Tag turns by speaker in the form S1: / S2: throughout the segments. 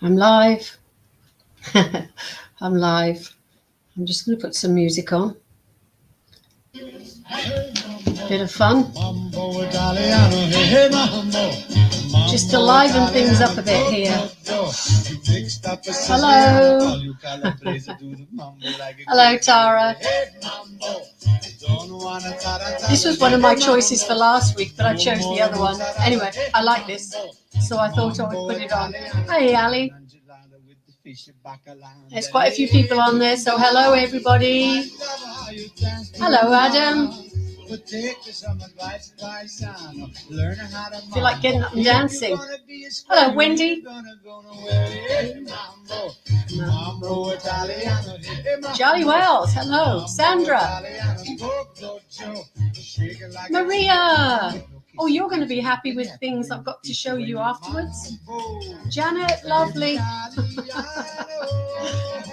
S1: I'm live. I'm live. I'm just going to put some music on. Bit of fun. Just to liven things up a bit here. Hello. Hello, Tara. This was one of my choices for last week, but I chose the other one. Anyway, I like this, so I thought I would put it on. Hey, Ali. There's quite a few people on there, so hello, everybody. Hello, Adam. Feel like getting up and dancing. Hello, Wendy. Jolly Wells. Hello, Sandra. Maria. Oh, you're going to be happy with things I've got to show you afterwards. Janet, lovely.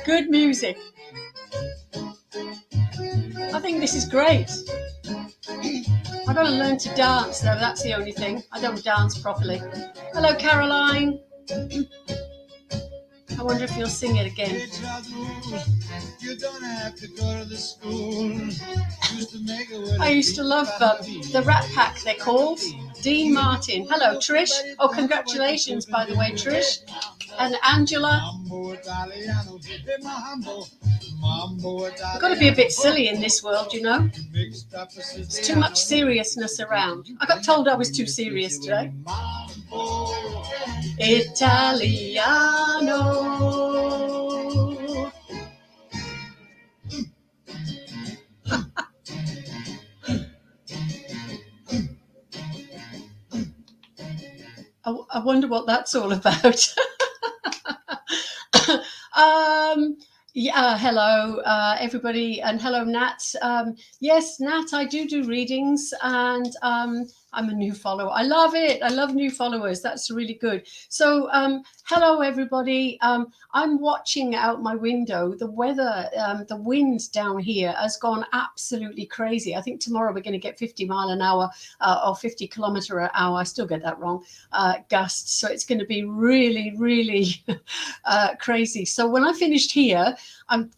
S1: Good music. I think this is great. I've got to learn to dance, though. That's the only thing. I don't dance properly. Hello, Caroline. I wonder if you'll sing it again. I used to love the Rat Pack, they're called. Dean Martin. Hello, Trish. Oh, congratulations, by the way, Trish. And Angela. I've got to be a bit silly in this world, you know. There's too much seriousness around. I got told I was too serious today. Italiano. I wonder what that's all about. Yeah, hello, everybody, and hello, Nat. Yes, Nat, I do readings, and I'm a new follower. I love it. I love new followers. That's really good. So, hello, everybody. I'm watching out my window. The weather, the wind down here has gone absolutely crazy. I think tomorrow we're going to get 50 mile an hour or 50 kilometer an hour. I still get that wrong. Gusts. So it's going to be really, really crazy. So when I finished here, I'm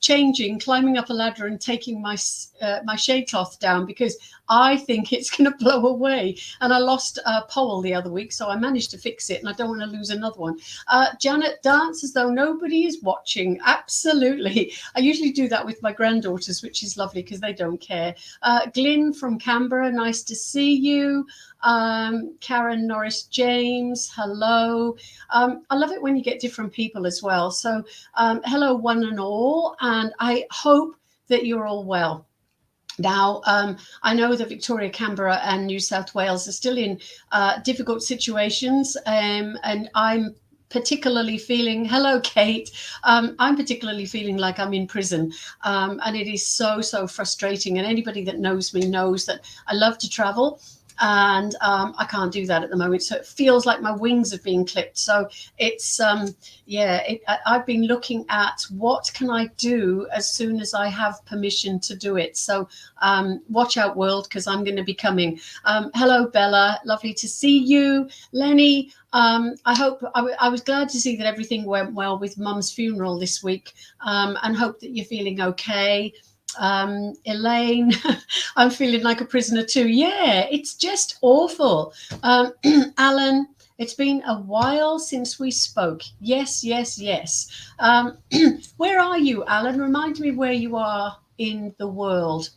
S1: climbing up a ladder and taking my shade cloth down because I think it's going to blow away. And I lost a pole the other week, so I managed to fix it, and I don't want to lose another one. Janet, dance as though nobody is watching. Absolutely. I usually do that with my granddaughters, which is lovely because they don't care. Glyn from Canberra, nice to see you. Karen Norris James, hello. I love it when you get different people as well. So hello, one and all, and I hope that you're all well. Now, I know that Victoria, Canberra and New South Wales are still in difficult situations, and I'm particularly feeling, hello, Kate, I'm particularly feeling like I'm in prison, and it is so frustrating. And anybody that knows me knows that I love to travel, and I can't do that at the moment. So it feels like my wings have been clipped. So it's, I've been looking at what can I do as soon as I have permission to do it. So watch out, world, because I'm going to be coming. Hello, Bella. Lovely to see you. Lenny, I hope, I was glad to see that everything went well with Mum's funeral this week, and hope that you're feeling okay. Elaine, I'm feeling like a prisoner too. Yeah, it's just awful. Alan, it's been a while since we spoke. Yes. Where are you, Alan? Remind me where you are in the world.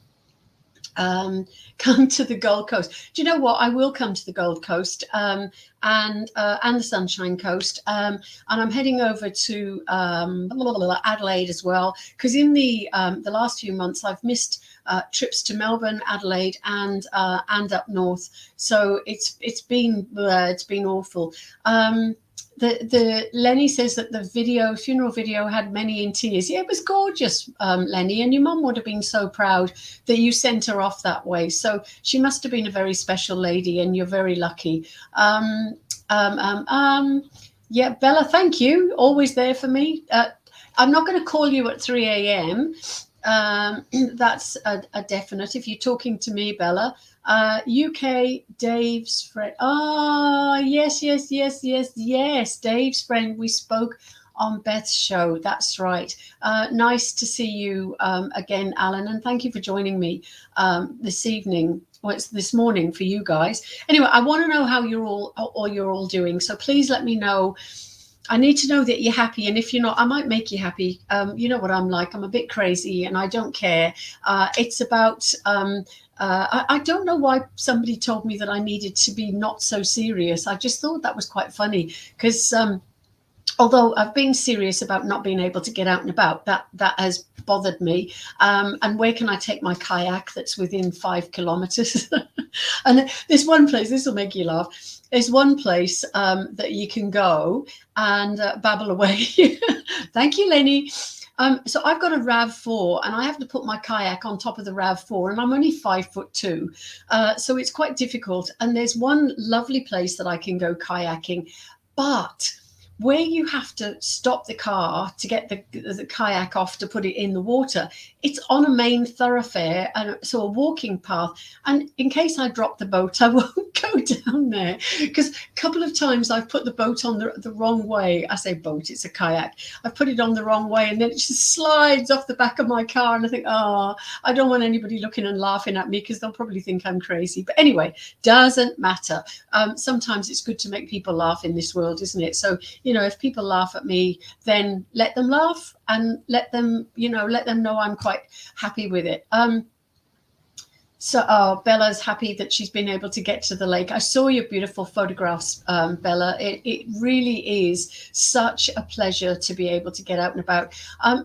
S1: Come to the Gold Coast. Do you know what? I will come to the Gold Coast and the Sunshine Coast, and I'm heading over to Adelaide as well, because in the last few months I've missed trips to Melbourne, Adelaide, and up north. So it's been awful. The Lenny says that the funeral video had many in tears. Yeah, it was gorgeous, Lenny, and your mum would have been so proud that you sent her off that way. So she must have been a very special lady, and you're very lucky. Yeah, Bella, thank you. Always there for me. I'm not going to call you at 3 a.m. That's a definite. If you're talking to me, Bella, UK, Dave's friend. Ah, yes, yes, yes, yes, yes. Dave's friend. We spoke on Beth's show. That's right. Nice to see you again, Alan, and thank you for joining me this evening. Well, it's this morning for you guys. Anyway, I want to know how you're all doing. So please let me know. I need to know that you're happy, and if you're not, I might make you happy. You know what I'm like. I'm a bit crazy, and I don't care. It's about. I don't know why somebody told me that I needed to be not so serious. I just thought that was quite funny because although I've been serious about not being able to get out and about, that has bothered me. And where can I take my kayak that's within 5 kilometers? And there's one place, this will make you laugh. There's one place that you can go and babble away. Thank you, Lenny. So I've got a RAV4 and I have to put my kayak on top of the RAV4 and I'm only 5'2". So it's quite difficult. And there's one lovely place that I can go kayaking, but where you have to stop the car to get the kayak off to put it in the water, it's on a main thoroughfare, and so a walking path. And in case I drop the boat, I won't go down there, because a couple of times I've put the boat on the wrong way. I say boat, it's a kayak. I've put it on the wrong way and then it just slides off the back of my car, and I think, oh, I don't want anybody looking and laughing at me because they'll probably think I'm crazy. But anyway, doesn't matter. Sometimes it's good to make people laugh in this world, isn't it? So, if people laugh at me, then let them laugh and let them know I'm quite happy with it. So Bella's happy that she's been able to get to the lake. I saw your beautiful photographs, Bella. It really is such a pleasure to be able to get out and about.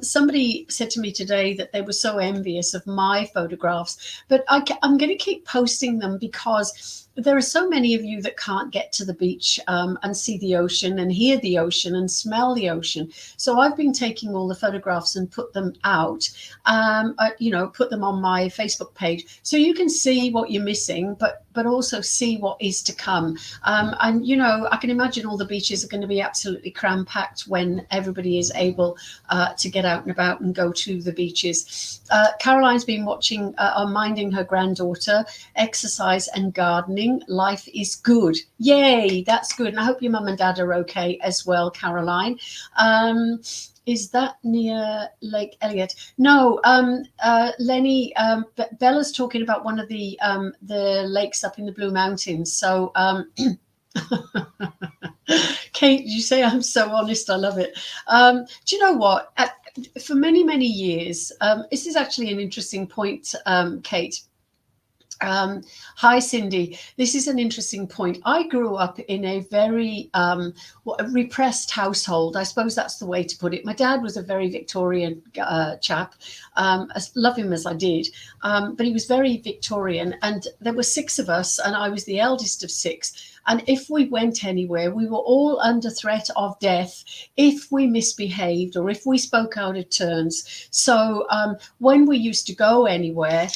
S1: Somebody said to me today that they were so envious of my photographs, but I'm going to keep posting them because there are so many of you that can't get to the beach and see the ocean and hear the ocean and smell the ocean. So I've been taking all the photographs and put them out, put them on my Facebook page so you can see what you're missing, but also see what is to come. And, I can imagine all the beaches are going to be absolutely cram-packed when everybody is able to get out and about and go to the beaches. Caroline's been watching or minding her granddaughter, exercise and gardening. Life is good. Yay, that's good. And I hope your mum and dad are okay as well, Caroline. Is that near Lake Elliot? No, Lenny, Bella's talking about one of the lakes up in the Blue Mountains. So, Kate, you say I'm so honest. I love it. Do you know what? For many, many years, this is actually an interesting point, Kate. Hi, Cindy. This is an interesting point. I grew up in a very repressed household. I suppose that's the way to put it. My dad was a very Victorian chap, love him as I did, but he was very Victorian. And there were 6 of us, and I was the eldest of 6. And if we went anywhere, we were all under threat of death if we misbehaved or if we spoke out of turns. So when we used to go anywhere,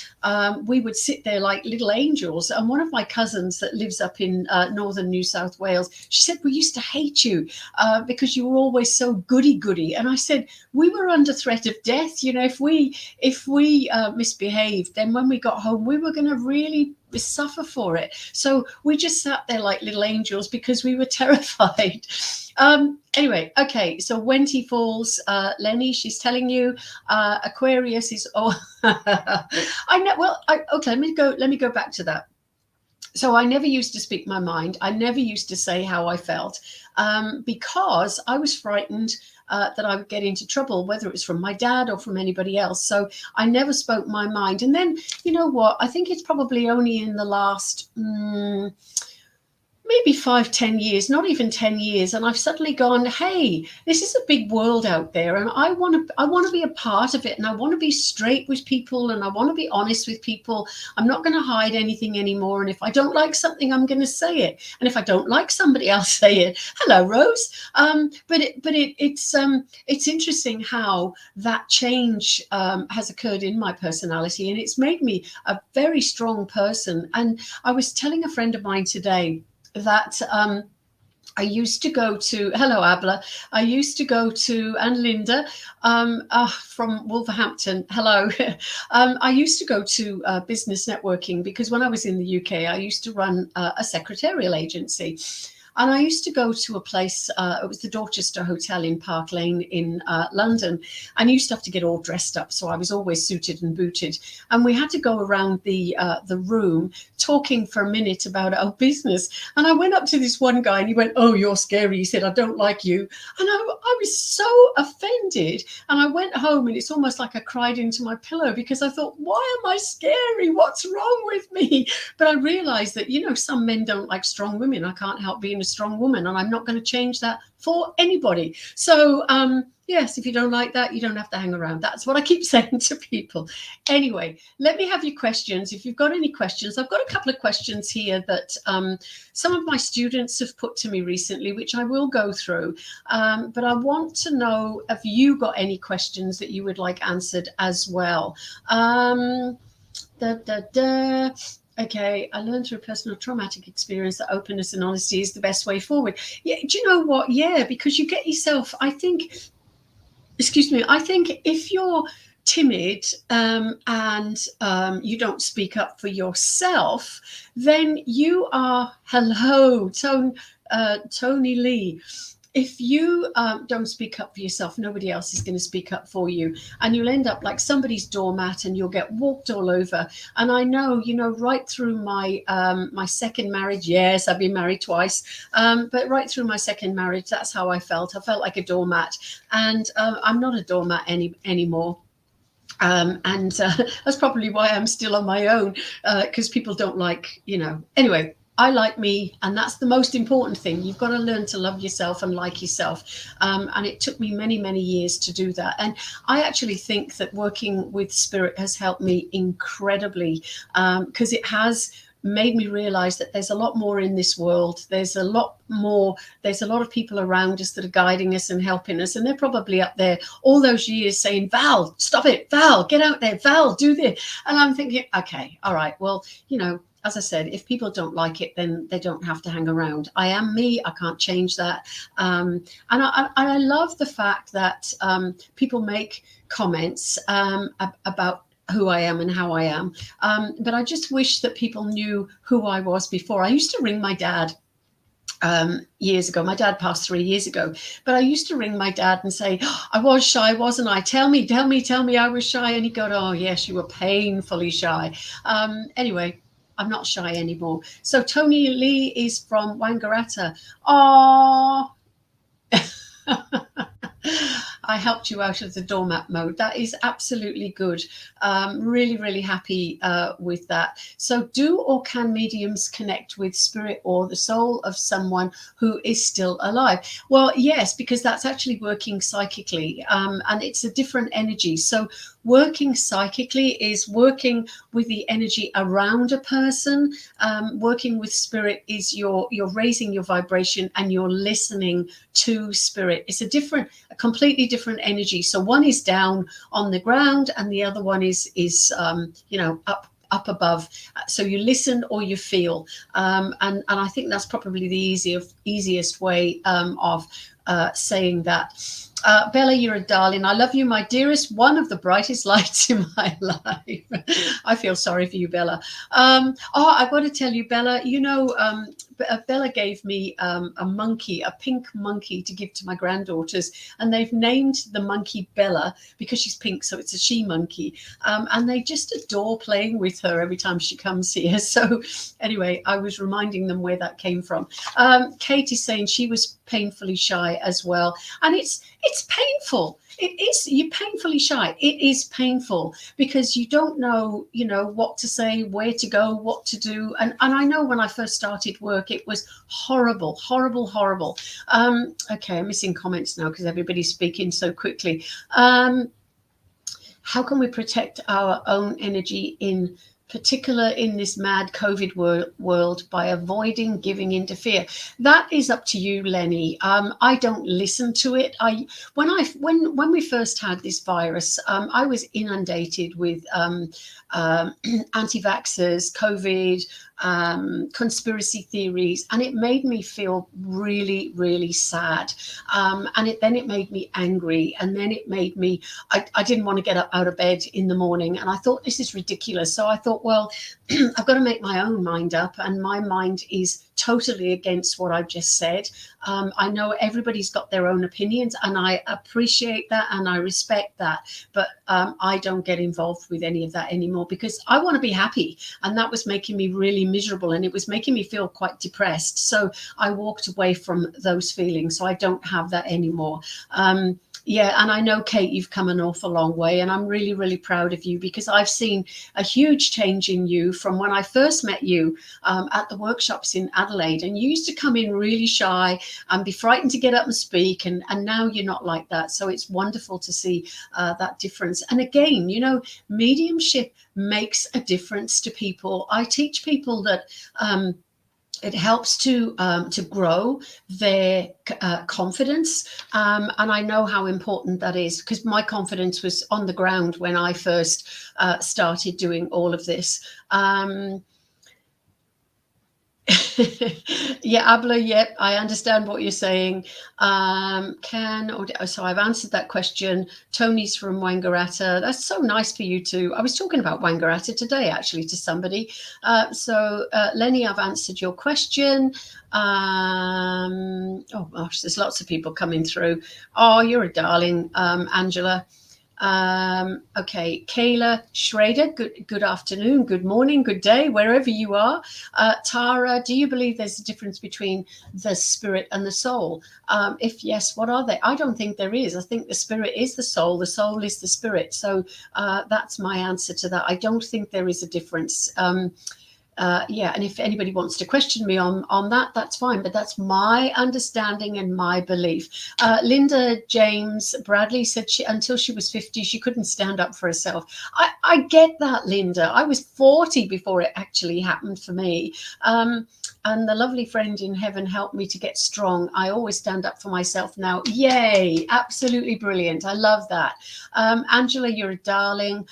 S1: we would sit there like little angels. And one of my cousins that lives up in northern New South Wales, she said, we used to hate you because you were always so goody-goody. And I said, we were under threat of death. If we misbehaved, then when we got home, we were going to really suffer for it. So we just sat there like little angels because we were terrified. Anyway, okay, so Wenty Falls, Lenny, she's telling you Aquarius is I know. Well, okay, let me go back to that. So I never used to speak my mind. I never used to say how I felt because I was frightened that I would get into trouble, whether it was from my dad or from anybody else. So I never spoke my mind. And then, you know what? I think it's probably only in the last maybe 5-10 years, not even 10 years, and I've suddenly gone, hey, this is a big world out there, and I want to be a part of it, and I want to be straight with people, and I want to be honest with people. I'm not going to hide anything anymore, and if I don't like something, I'm going to say it, and if I don't like somebody, I'll say it. Hello, Rose. But it's interesting how that change has occurred in my personality, and it's made me a very strong person. And I was telling a friend of mine today that I used to go to, hello Abla, I used to go to, and Linda from Wolverhampton, hello. I used to go to business networking because when I was in the UK, I used to run a secretarial agency. And I used to go to a place, it was the Dorchester Hotel in Park Lane in London. And you used to have to get all dressed up. So I was always suited and booted. And we had to go around the room talking for a minute about our business. And I went up to this one guy and he went, "Oh, you're scary." He said, "I don't like you." And I was so offended. And I went home and it's almost like I cried into my pillow because I thought, why am I scary? What's wrong with me? But I realized that, some men don't like strong women. I can't help being a strong woman, and I'm not going to change that for anybody. So, yes, if you don't like that, you don't have to hang around. That's what I keep saying to people. Anyway, let me have your questions. If you've got any questions, I've got a couple of questions here that some of my students have put to me recently, which I will go through. But I want to know if you got any questions that you would like answered as well. Okay, I learned through personal traumatic experience that openness and honesty is the best way forward. Yeah, do you know what? Yeah, because you get yourself, I think if you're timid and you don't speak up for yourself, then you are, hello, Tony Lee. If you don't speak up for yourself, nobody else is going to speak up for you. And you'll end up like somebody's doormat and you'll get walked all over. And I know, right through my my second marriage, yes, I've been married twice, but right through my second marriage, that's how I felt. I felt like a doormat. And I'm not a doormat anymore. And that's probably why I'm still on my own, because people don't like, anyway. I like me, and that's the most important thing. You've got to learn to love yourself and like yourself. And it took me many, many years to do that. And I actually think that working with spirit has helped me incredibly, because it has made me realize that there's a lot more in this world. There's a lot of people around us that are guiding us and helping us. And they're probably up there all those years saying, "Val, stop it. Val, get out there. Val, do this." And I'm thinking, okay, all right, well, as I said, if people don't like it, then they don't have to hang around. I am me. I can't change that. And I love the fact that people make comments about who I am and how I am. But I just wish that people knew who I was before. I used to ring my dad years ago. My dad passed 3 years ago, but I used to ring my dad and say, "Oh, I was shy, wasn't I? Tell me I was shy." And he'd go, "Oh yes, you were painfully shy." Anyway, I'm not shy anymore. So Tony Lee is from Wangaratta. Oh, I helped you out of the doormat mode. That is absolutely good. Really, really happy with that. So do or can mediums connect with spirit or the soul of someone who is still alive? Well, yes, because that's actually working psychically, and it's a different energy. So working psychically is working with the energy around a person. Working with spirit is you're raising your vibration and you're listening to spirit. It's a completely different energy. So one is down on the ground and the other one is up above. So you listen or you feel, and I think that's probably the easiest way of saying that. Bella, you're a darling. I love you, my dearest. One of the brightest lights in my life. I feel sorry for you, Bella. I've got to tell you, Bella, Bella gave me a monkey, a pink monkey to give to my granddaughters. And they've named the monkey Bella because she's pink. So it's a she monkey. And they just adore playing with her every time she comes here. So anyway, I was reminding them where that came from. Kate is saying she was painfully shy as well. And it's painful. You're painfully shy. It is painful because you don't know, what to say, where to go, what to do. And I know when I first started work, it was horrible, horrible, horrible. Okay, I'm missing comments now because everybody's speaking so quickly. How can we protect our own energy in particular in this mad COVID world by avoiding giving in to fear? That is up to you, Lenny. I don't listen to it. When we first had this virus, I was inundated with anti-vaxxers, COVID, conspiracy theories, and it made me feel really, really sad. Then it made me angry, and then it made me, I didn't want to get up out of bed in the morning, and I thought, this is ridiculous. So I thought, well, I've got to make my own mind up, and my mind is totally against what I've just said. I know everybody's got their own opinions, and I appreciate that and I respect that, but I don't get involved with any of that anymore, because I want to be happy, and that was making me really miserable, and it was making me feel quite depressed. So I walked away from those feelings, so I don't have that anymore. Yeah, and I know, Kate, you've come an awful long way, and I'm really, really proud of you, because I've seen a huge change in you from when I first met you at the workshops in Adelaide. And you used to come in really shy and be frightened to get up and speak, and now you're not like that. So it's wonderful to see that difference. And again, you know, mediumship makes a difference to people. I teach people that it helps to grow their confidence, and I know how important that is, because my confidence was on the ground when I first started doing all of this. Yeah, Abla, yep, I understand what you're saying. So I've answered that question. Tony's from Wangaratta. That's so nice for you too. I was talking about Wangaratta today, actually, to somebody. Lenny, I've answered your question. Oh gosh, there's lots of people coming through. Oh, you're a darling, Angela. Okay, Kayla Schrader, good afternoon, good morning, good day, wherever you are. Tara, do you believe there's a difference between the spirit and the soul? If yes, what are they? I don't think there is. I think the spirit is the soul is the spirit. So that's my answer to that. I don't think there is a difference. Yeah, and if anybody wants to question me on that, that's fine, but that's my understanding and my belief. Linda James Bradley said until she was 50 she couldn't stand up for herself. I get that, Linda. I was 40 before it actually happened for me. And the lovely friend in heaven helped me to get strong. I always stand up for myself now. Yay, absolutely brilliant. I love that. Angela, you're a darling.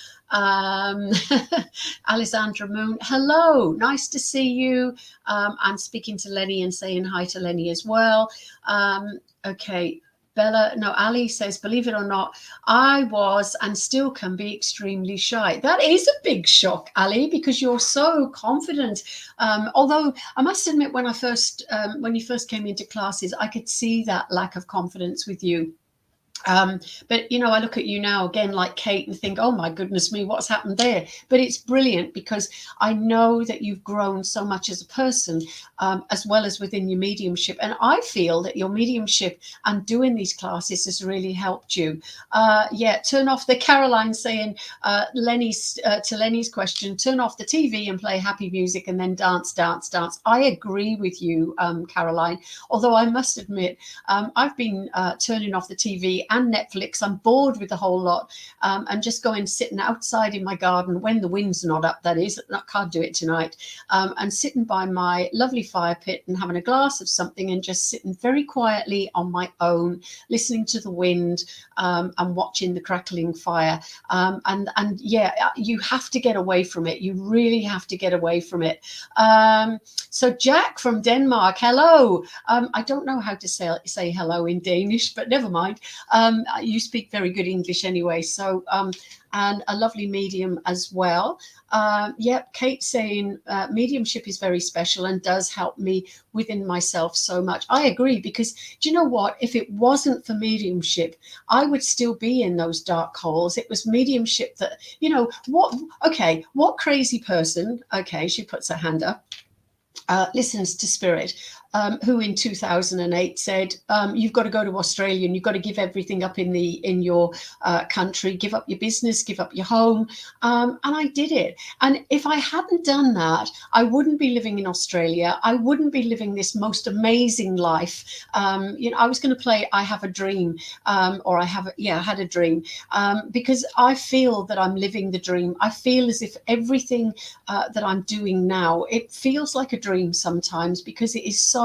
S1: Alessandra Moon, hello, nice to see you. I'm speaking to Lenny and saying hi to Lenny as well. Okay, Bella, no, Ali says, believe it or not, I was and still can be extremely shy. That is a big shock, Ali, because you're so confident. Although I must admit, when you first came into classes, I could see that lack of confidence with you. But you know, I look at you now again like Kate and think, oh my goodness me, what's happened there? But it's brilliant, because I know that you've grown so much as a person, as well as within your mediumship, and I feel that your mediumship and doing these classes has really helped you. Yeah, turn off the Caroline saying to Lenny's question, turn off the TV and play happy music and then dance. I agree with you, Caroline, although I must admit, I've been turning off the TV and Netflix. I'm bored with the whole lot, and just going sitting outside in my garden when the wind's not up, that is. I can't do it tonight, and sitting by my lovely fire pit and having a glass of something and just sitting very quietly on my own, listening to the wind, and watching the crackling fire. And yeah, you have to get away from it. You really have to get away from it. So Jack from Denmark, hello. I don't know how to say hello in Danish, but never mind. You speak very good English anyway. So, and a lovely medium as well. Yep, Kate saying mediumship is very special and does help me within myself so much. I agree, because do you know what? If it wasn't for mediumship, I would still be in those dark holes. It was mediumship that, you know, what crazy person, okay, she puts her hand up, listens to spirit, who in 2008 said, you've got to go to Australia and you've got to give everything up in your country, give up your business, give up your home. And I did it. And if I hadn't done that, I wouldn't be living in Australia. I wouldn't be living this most amazing life. You know, I was going to play I Have a Dream, or I had a dream, because I feel that I'm living the dream. I feel as if everything that I'm doing now, it feels like a dream sometimes, because it is so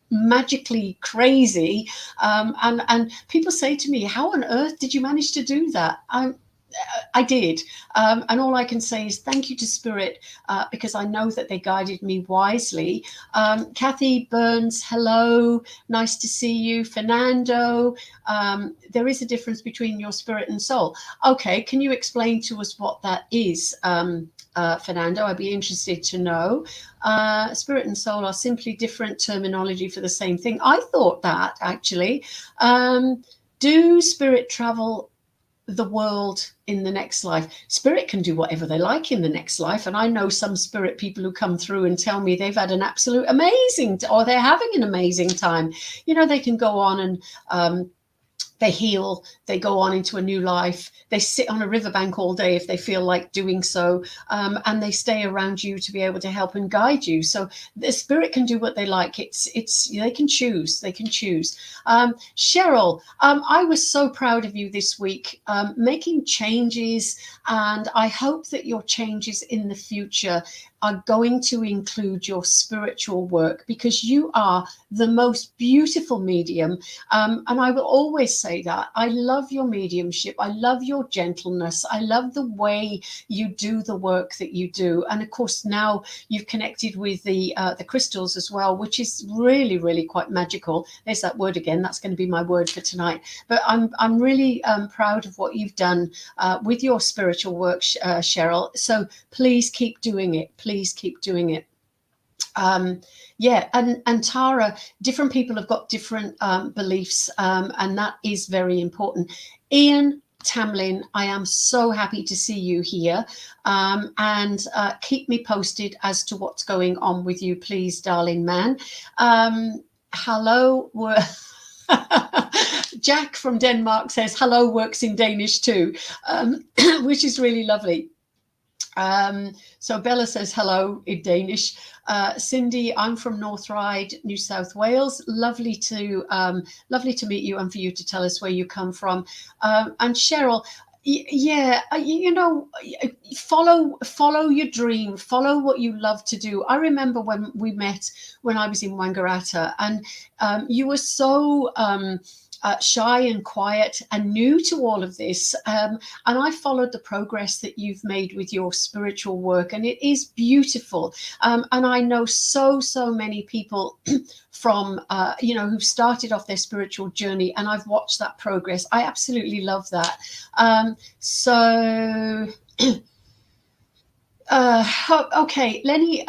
S1: magically crazy, and people say to me, how on earth did you manage to do that? I did. And all I can say is thank you to Spirit, because I know that they guided me wisely. Kathy Burns, hello. Nice to see you. Fernando, there is a difference between your spirit and soul. Okay, can you explain to us what that is, Fernando? I'd be interested to know. Spirit and soul are simply different terminology for the same thing. I thought that, actually. Do spirit travel the world in the next life? Spirit can do whatever they like in the next life, and I know some spirit people who come through and tell me they've had an absolute amazing, or they're having an amazing time. You know, they can go on and they heal, they go on into a new life, they sit on a riverbank all day if they feel like doing so, and they stay around you to be able to help and guide you. So the spirit can do what they like. It's they can choose. Cheryl, I was so proud of you this week, making changes, and I hope that your changes in the future are going to include your spiritual work, because you are the most beautiful medium. And I will always say that I love your mediumship. I love your gentleness. I love the way you do the work that you do. And of course, now you've connected with the crystals as well, which is really, really quite magical. There's that word again. That's going to be my word for tonight. But I'm really proud of what you've done with your spiritual work, Cheryl. So please keep doing it. Please keep doing it. Yeah, and Tara, different people have got different beliefs, and that is very important. Ian Tamlin, I am so happy to see you here, and keep me posted as to what's going on with you, please, darling man. Hello. Jack from Denmark says hello works in Danish too, which is really lovely. So Bella says hello in Danish. Cindy, I'm from North Ryde, New South Wales. Lovely to meet you, and for you to tell us where you come from. And Cheryl, yeah, you know, follow your dream, follow what you love to do. I remember when we met when I was in Wangaratta, and you were so shy and quiet and new to all of this, and I followed the progress that you've made with your spiritual work, and it is beautiful. And I know so many people from who've started off their spiritual journey, and I've watched that progress. I absolutely love that. Okay, Lenny,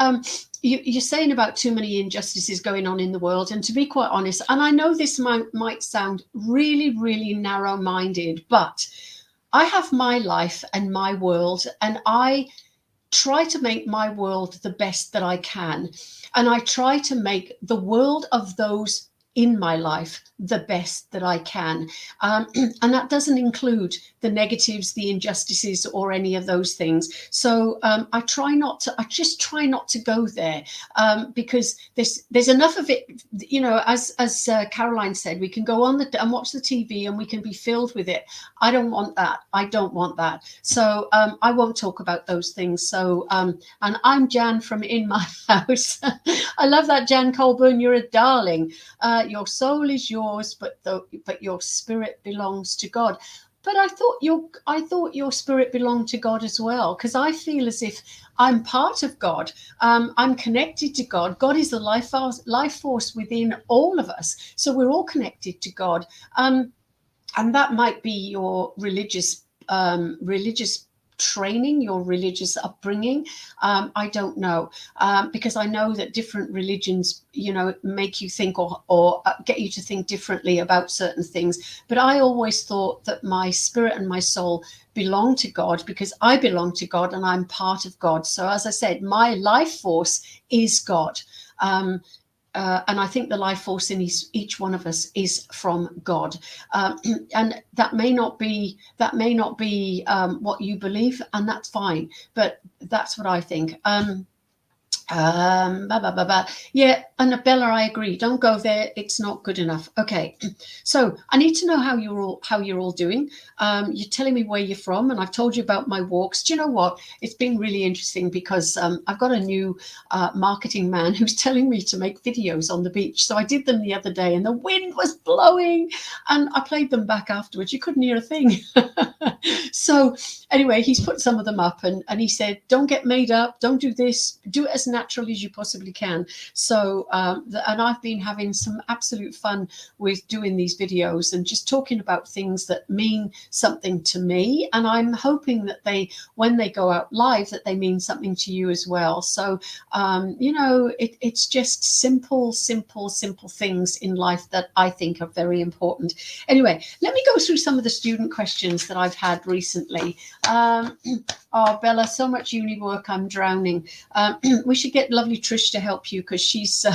S1: you're saying about too many injustices going on in the world, and to be quite honest, and I know this might sound really, really narrow-minded, but I have my life and my world, and I try to make my world the best that I can, and I try to make the world of those in my life the best that I can, and that doesn't include the negatives, the injustices, or any of those things. So I just try not to go there, because there's enough of it. You know, as Caroline said, we can go on and watch the TV, and we can be filled with it. I don't want that. So I won't talk about those things. So and I'm Jan from In My House. I love that, Jan Colburn. You're a darling. Your soul is yours, but your spirit belongs to God. But I thought your spirit belonged to God as well, because I feel as if I'm part of God. I'm connected to God. God is the life force within all of us. So we're all connected to God. And that might be your religious training, your religious upbringing. I don't know, because I know that different religions, make you think or get you to think differently about certain things. But I always thought that my spirit and my soul belong to God, because I belong to God and I'm part of God. So as I said, my life force is God. And I think the life force in each one of us is from God, and that may not be what you believe, and that's fine. But that's what I think. Yeah, and Bella, I agree. Don't go there. It's not good enough. Okay, so I need to know how you're all doing. You're telling me where you're from, and I've told you about my walks. Do you know what? It's been really interesting because I've got a new marketing man who's telling me to make videos on the beach. So I did them the other day, and the wind was blowing, and I played them back afterwards. You couldn't hear a thing. So anyway, he's put some of them up, and he said, don't get made up, don't do this, do it as naturally as you possibly can. So and I've been having some absolute fun with doing these videos and just talking about things that mean something to me, and I'm hoping that when they go out live, that they mean something to you as well. So it's just simple things in life that I think are very important. Anyway, let me go through some of the student questions that I've had recently. Oh, Bella, so much uni work, I'm drowning. We should get lovely Trish to help you, because she's,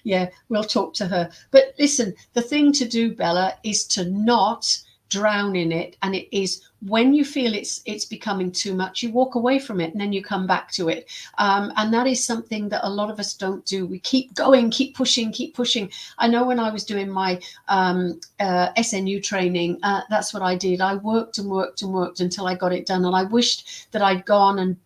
S1: yeah, we'll talk to her. But listen, the thing to do, Bella, is to not drown in it. And it is when you feel it's becoming too much, you walk away from it and then you come back to it. And that is something that a lot of us don't do. We keep going, keep pushing. I know when I was doing my SNU training, that's what I did. I worked until I got it done. And I wished that I'd gone and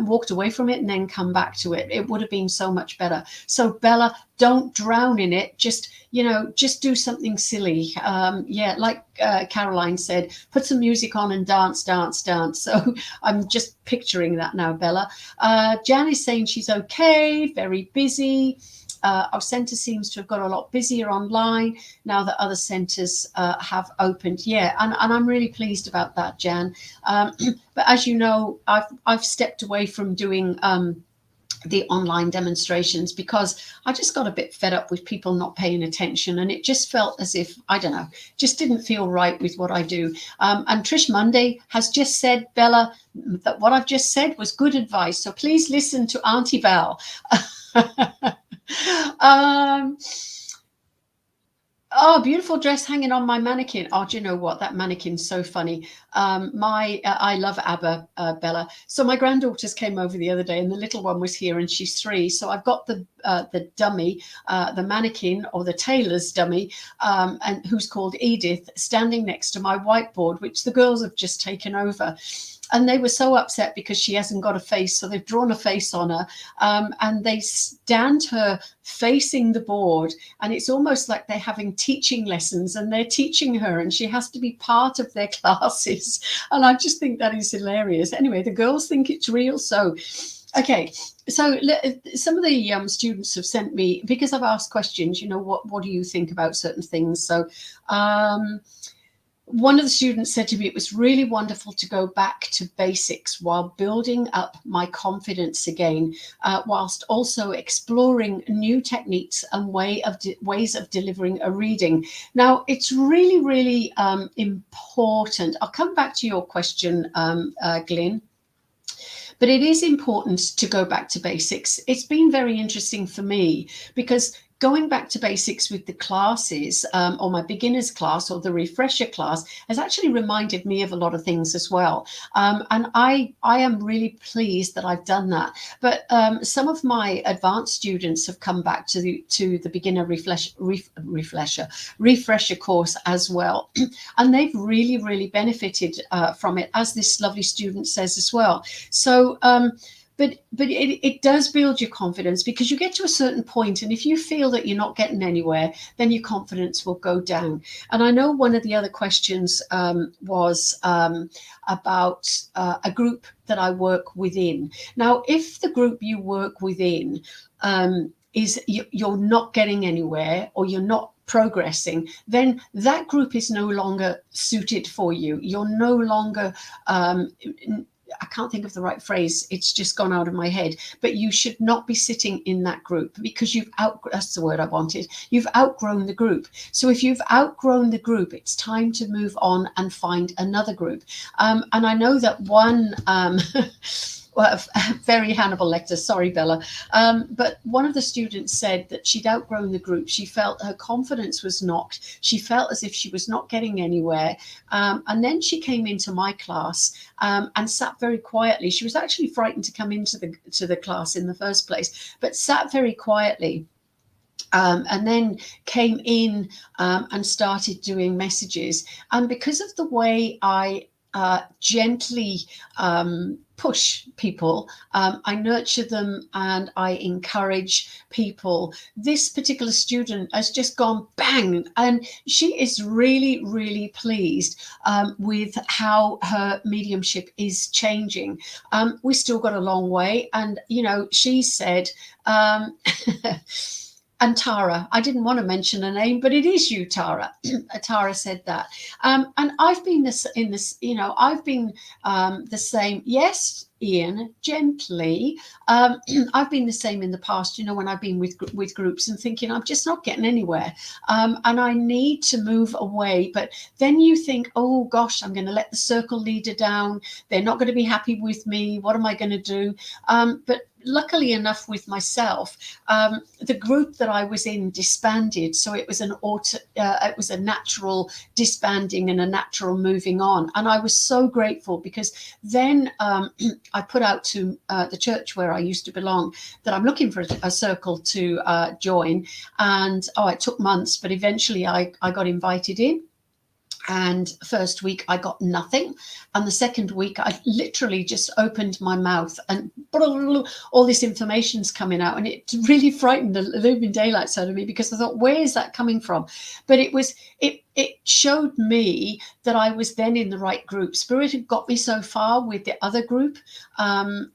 S1: walked away from it and then come back to it. It would have been so much better. So Bella, don't drown in it. Just do something silly. Yeah, like Caroline said, put some music on and dance. So I'm just picturing that now, Bella. Jan is saying she's okay, very busy. Our centre seems to have got a lot busier online now that other centres have opened. Yeah, and I'm really pleased about that, Jan. But as you know, I've stepped away from doing the online demonstrations because I just got a bit fed up with people not paying attention, and it just felt as if, I don't know, just didn't feel right with what I do. And Trish Monday has just said, Bella, that what I've just said was good advice. So please listen to Auntie Val. Oh, beautiful dress hanging on my mannequin. Oh, do you know what? That mannequin's so funny. I love ABBA, Bella. So my granddaughters came over the other day, and the little one was here, and she's 3. So I've got the dummy, the mannequin, or the tailor's dummy, and who's called Edith, standing next to my whiteboard, which the girls have just taken over. And they were so upset because she hasn't got a face. So they've drawn a face on her, and they stand her facing the board. And it's almost like they're having teaching lessons, and they're teaching her, and she has to be part of their classes. And I just think that is hilarious. Anyway, the girls think it's real. So, okay. So some of the students have sent me, because I've asked questions, what do you think about certain things? So, one of the students said to me, it was really wonderful to go back to basics while building up my confidence again, whilst also exploring new techniques and ways of delivering a reading. Now, it's really, really important. I'll come back to your question, Glyn. But it is important to go back to basics. It's been very interesting for me because going back to basics with the classes, or my beginners class or the refresher class, has actually reminded me of a lot of things as well. And I am really pleased that I've done that. But some of my advanced students have come back to the beginner refresher course as well. And they've really, really benefited from it, as this lovely student says as well. So, but it does build your confidence, because you get to a certain point, and if you feel that you're not getting anywhere, then your confidence will go down. And I know one of the other questions was about a group that I work within. Now, if the group you work within is you're not getting anywhere, or you're not progressing, then that group is no longer suited for you. You're no longer I can't think of the right phrase. It's just gone out of my head. But you should not be sitting in that group, because that's the word I wanted. You've outgrown the group. So if you've outgrown the group, it's time to move on and find another group. And I know that one well, very Hannibal Lecter. Sorry, Bella. But one of the students said that she'd outgrown the group. She felt her confidence was knocked. She felt as if she was not getting anywhere. And then she came into my class and sat very quietly. She was actually frightened to come into the class in the first place, but sat very quietly. And then came in and started doing messages. And because of the way I gently push people, I nurture them and I encourage people. This particular student has just gone bang, and she is really, really pleased with how her mediumship is changing. We still got a long way, and she said. And Tara, I didn't want to mention a name, but it is you, Tara. Tara said that, and I've been I've been the same. Yes, Ian, gently. I've been the same in the past. When I've been with groups and thinking I'm just not getting anywhere, and I need to move away. But then you think, oh gosh, I'm going to let the circle leader down. They're not going to be happy with me. What am I going to do? But luckily enough with myself, the group that I was in disbanded, so it was it was a natural disbanding and a natural moving on, and I was so grateful because then I put out to the church where I used to belong that I'm looking for a circle to join, and it took months, but eventually I got invited in. And first week I got nothing, and the second week I literally just opened my mouth and all this information's coming out, and it really frightened the living daylights out of me because I thought, where is that coming from? But it showed me that I was then in the right group. Spirit had got me so far with the other group and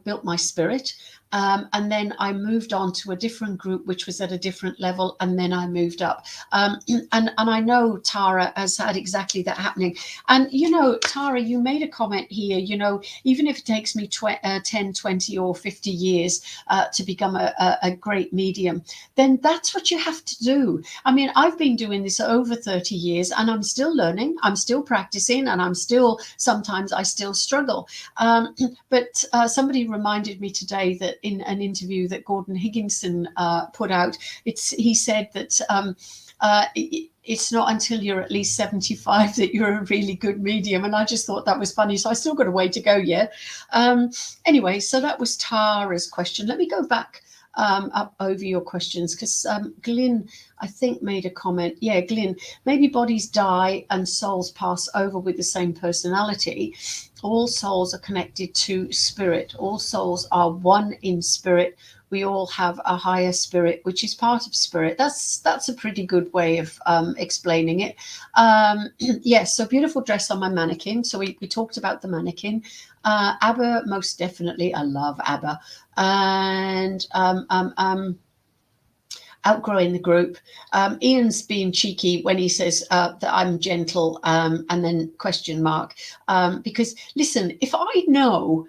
S1: built my spirit. And then I moved on to a different group, which was at a different level, and then I moved up. And I know Tara has had exactly that happening. And, Tara, you made a comment here, even if it takes me 10, 20 or 50 years to become a great medium, then that's what you have to do. I mean, I've been doing this over 30 years and I'm still learning, I'm still practicing, and sometimes I still struggle. But somebody reminded me today that in an interview that Gordon Higginson put out, he said that it's not until you're at least 75 that you're a really good medium. And I just thought that was funny. So I still got a way to go yet. Anyway, so that was Tara's question. Let me go back up over your questions, because Glyn, I think, made a comment. Yeah, Glyn, maybe bodies die and souls pass over with the same personality. All souls are connected to spirit. All souls are one in spirit. We all have a higher spirit, which is part of spirit. That's a pretty good way of explaining it. Yes, so beautiful dress on my mannequin. So we talked about the mannequin. ABBA, most definitely. I love ABBA. And outgrowing the group. Ian's being cheeky when he says that I'm gentle, and then question mark. Because listen, if I know,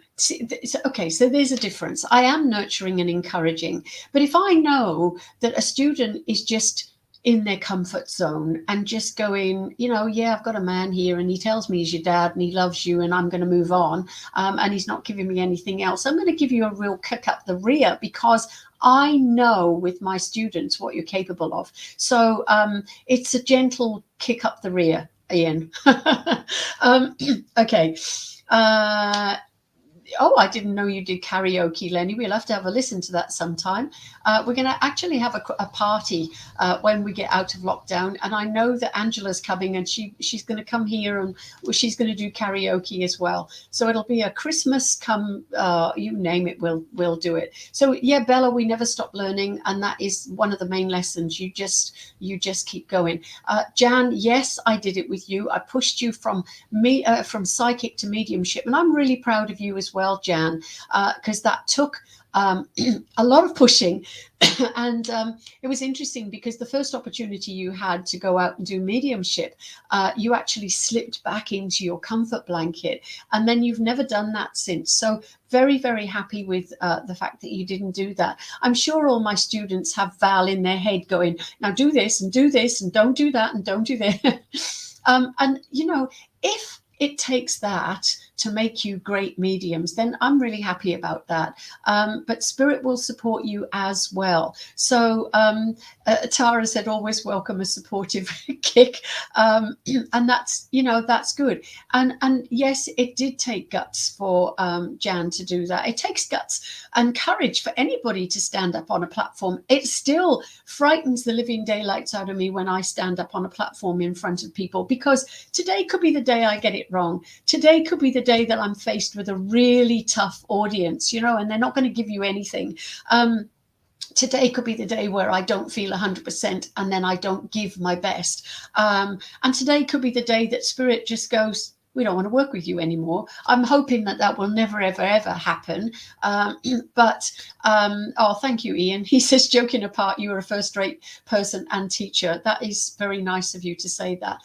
S1: okay, so there's a difference. I am nurturing and encouraging, but if I know that a student is just in their comfort zone and just going, yeah, I've got a man here and he tells me he's your dad and he loves you and I'm going to move on, and he's not giving me anything else, I'm going to give you a real kick up the rear, because I know with my students what you're capable of. So it's a gentle kick up the rear, Ian. Okay. I didn't know you did karaoke, Lenny. We'll have to have a listen to that sometime. We're going to actually have a party when we get out of lockdown. And I know that Angela's coming, and she's going to come here, and she's going to do karaoke as well. So it'll be a Christmas come, you name it, we'll do it. So yeah, Bella, we never stop learning. And that is one of the main lessons. You just keep going. Jan, yes, I did it with you. I pushed you from psychic to mediumship. And I'm really proud of you as well, Jan, because that took a lot of pushing. And it was interesting because the first opportunity you had to go out and do mediumship, you actually slipped back into your comfort blanket, and then you've never done that since. So very, very happy with the fact that you didn't do that. I'm sure all my students have Val in their head going, now do this and don't do that and don't do that. And if it takes that to make you great mediums, then I'm really happy about that. But Spirit will support you as well. So Tara said, always welcome a supportive kick. And that's, that's good. And yes, it did take guts for Jan to do that. It takes guts and courage for anybody to stand up on a platform. It still frightens the living daylights out of me when I stand up on a platform in front of people, because today could be the day I get it wrong. Today could be the day that I'm faced with a really tough audience, and they're not going to give you anything. Today could be the day where I don't feel 100% and then I don't give my best. And today could be the day that Spirit just goes, we don't want to work with you anymore. I'm hoping that will never, ever, ever happen. But thank you, Ian. He says, joking apart, you are a first-rate person and teacher. That is very nice of you to say that.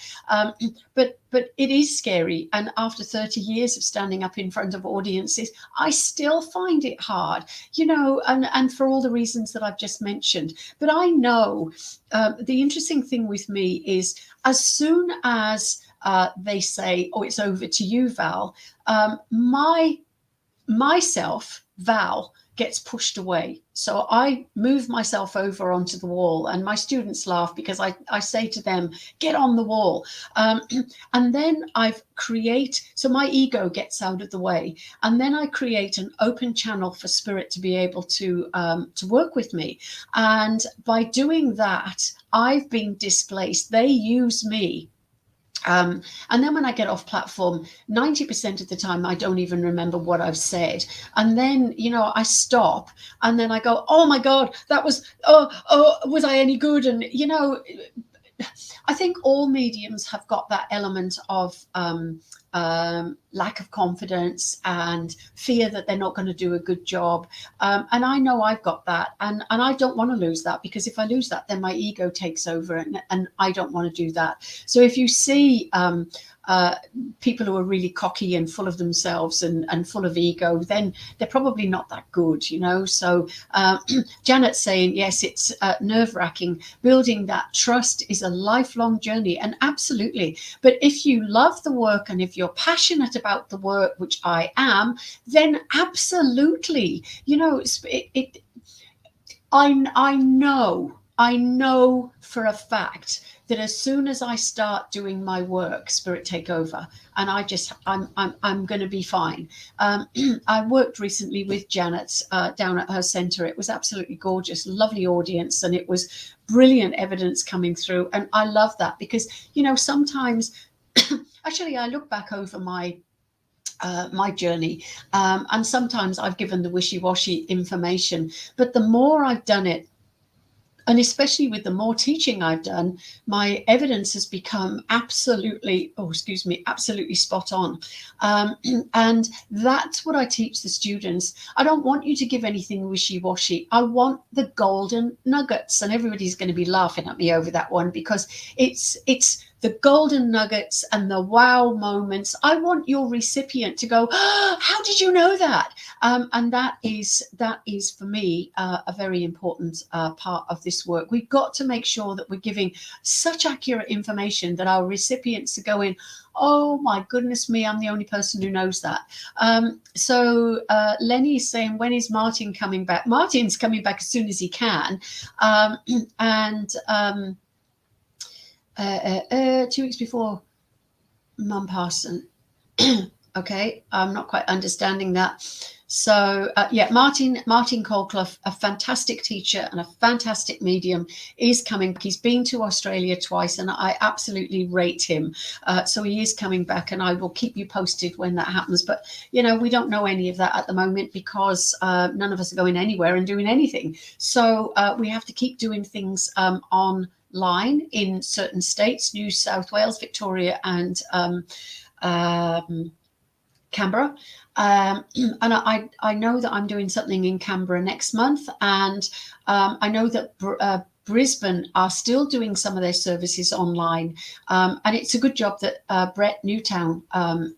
S1: But it is scary. And after 30 years of standing up in front of audiences, I still find it hard, and for all the reasons that I've just mentioned. But I know the interesting thing with me is, as soon as they say, oh, it's over to you, Val, myself, Val, gets pushed away. So I move myself over onto the wall, and my students laugh because I say to them, get on the wall. And then so my ego gets out of the way, and then I create an open channel for Spirit to be able to work with me. And by doing that, I've been displaced. They use me. And then when I get off platform, 90% of the time, I don't even remember what I've said. And then, I stop and then I go, oh my God, that was, was I any good? And, I think all mediums have got that element of lack of confidence and fear that they're not going to do a good job. And I know I've got that. And I don't want to lose that, because if I lose that, then my ego takes over, and I don't want to do that. So if you see people who are really cocky and full of themselves and full of ego, then they're probably not that good, So Janet's saying, yes, it's nerve-wracking. Building that trust is a lifelong journey, and absolutely. But if you love the work and if you're passionate about the work, which I am, then absolutely, I know for a fact that as soon as I start doing my work, Spirit take over, and I'm going to be fine. I worked recently with Janet down at her centre. It was absolutely gorgeous, lovely audience, and it was brilliant evidence coming through. And I love that because, sometimes, actually, I look back over my journey, and sometimes I've given the wishy-washy information, but the more I've done it, and especially with the more teaching I've done, my evidence has become absolutely spot on. And that's what I teach the students. I don't want you to give anything wishy-washy. I want the golden nuggets. And everybody's going to be laughing at me over that one, because it's the golden nuggets and the wow moments. I want your recipient to go, oh, how did you know that? And that is for me a very important part of this work. We've got to make sure that we're giving such accurate information that our recipients are going, oh my goodness me, I'm the only person who knows that. So Lenny is saying, when is Martin coming back? Martin's coming back as soon as he can. 2 weeks before Mum passed. Okay, I'm not quite understanding that. So Martin Colclough, a fantastic teacher and a fantastic medium, is coming. He's been to Australia twice, and I absolutely rate him. So he is coming back, and I will keep you posted when that happens. But we don't know any of that at the moment, because none of us are going anywhere and doing anything. So we have to keep doing things online in certain states: New South Wales, Victoria, and Canberra. And I know that I'm doing something in Canberra next month, and I know that Brisbane are still doing some of their services online, and it's a good job that Brett Newtown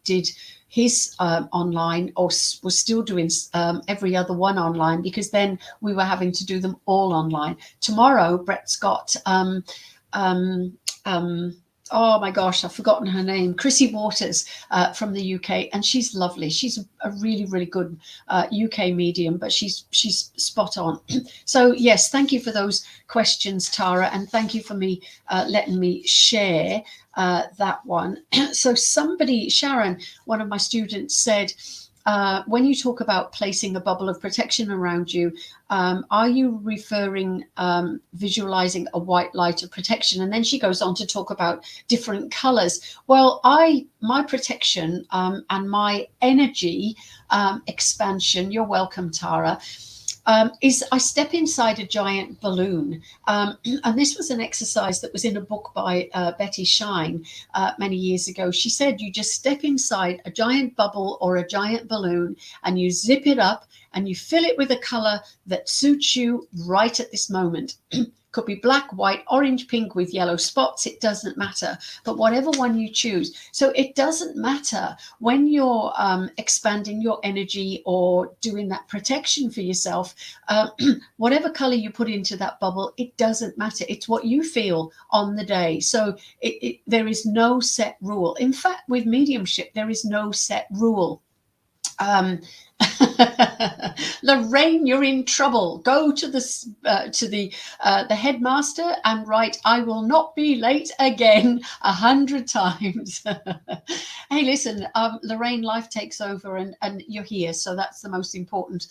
S1: did his online, or was still doing every other one online, because then we were having to do them all online. Tomorrow, Brett's got oh my gosh, I've forgotten her name, Chrissy Waters from the UK, and she's lovely. She's a really, really good UK medium, but she's spot on. So yes, thank you for those questions, Tara, and thank you for me letting me share that one. So somebody, Sharon, one of my students said, when you talk about placing a bubble of protection around you, are you referring, visualizing a white light of protection? And then she goes on to talk about different colors. Well, my protection and my energy expansion, you're welcome, Tara, is I step inside a giant balloon. And this was an exercise that was in a book by Betty Shine many years ago. She said you just step inside a giant bubble or a giant balloon and you zip it up and you fill it with a color that suits you right at this moment. Could be black, white, orange, pink with yellow spots. It doesn't matter. But whatever one you choose. So it doesn't matter when you're expanding your energy or doing that protection for yourself. Whatever color you put into that bubble, it doesn't matter. It's what you feel on the day. So there is no set rule. In fact, with mediumship, there is no set rule. Lorraine, you're in trouble. Go to the headmaster and write, "I will not be late again," 100 times. Hey, listen, Lorraine, life takes over, and you're here, so that's the most important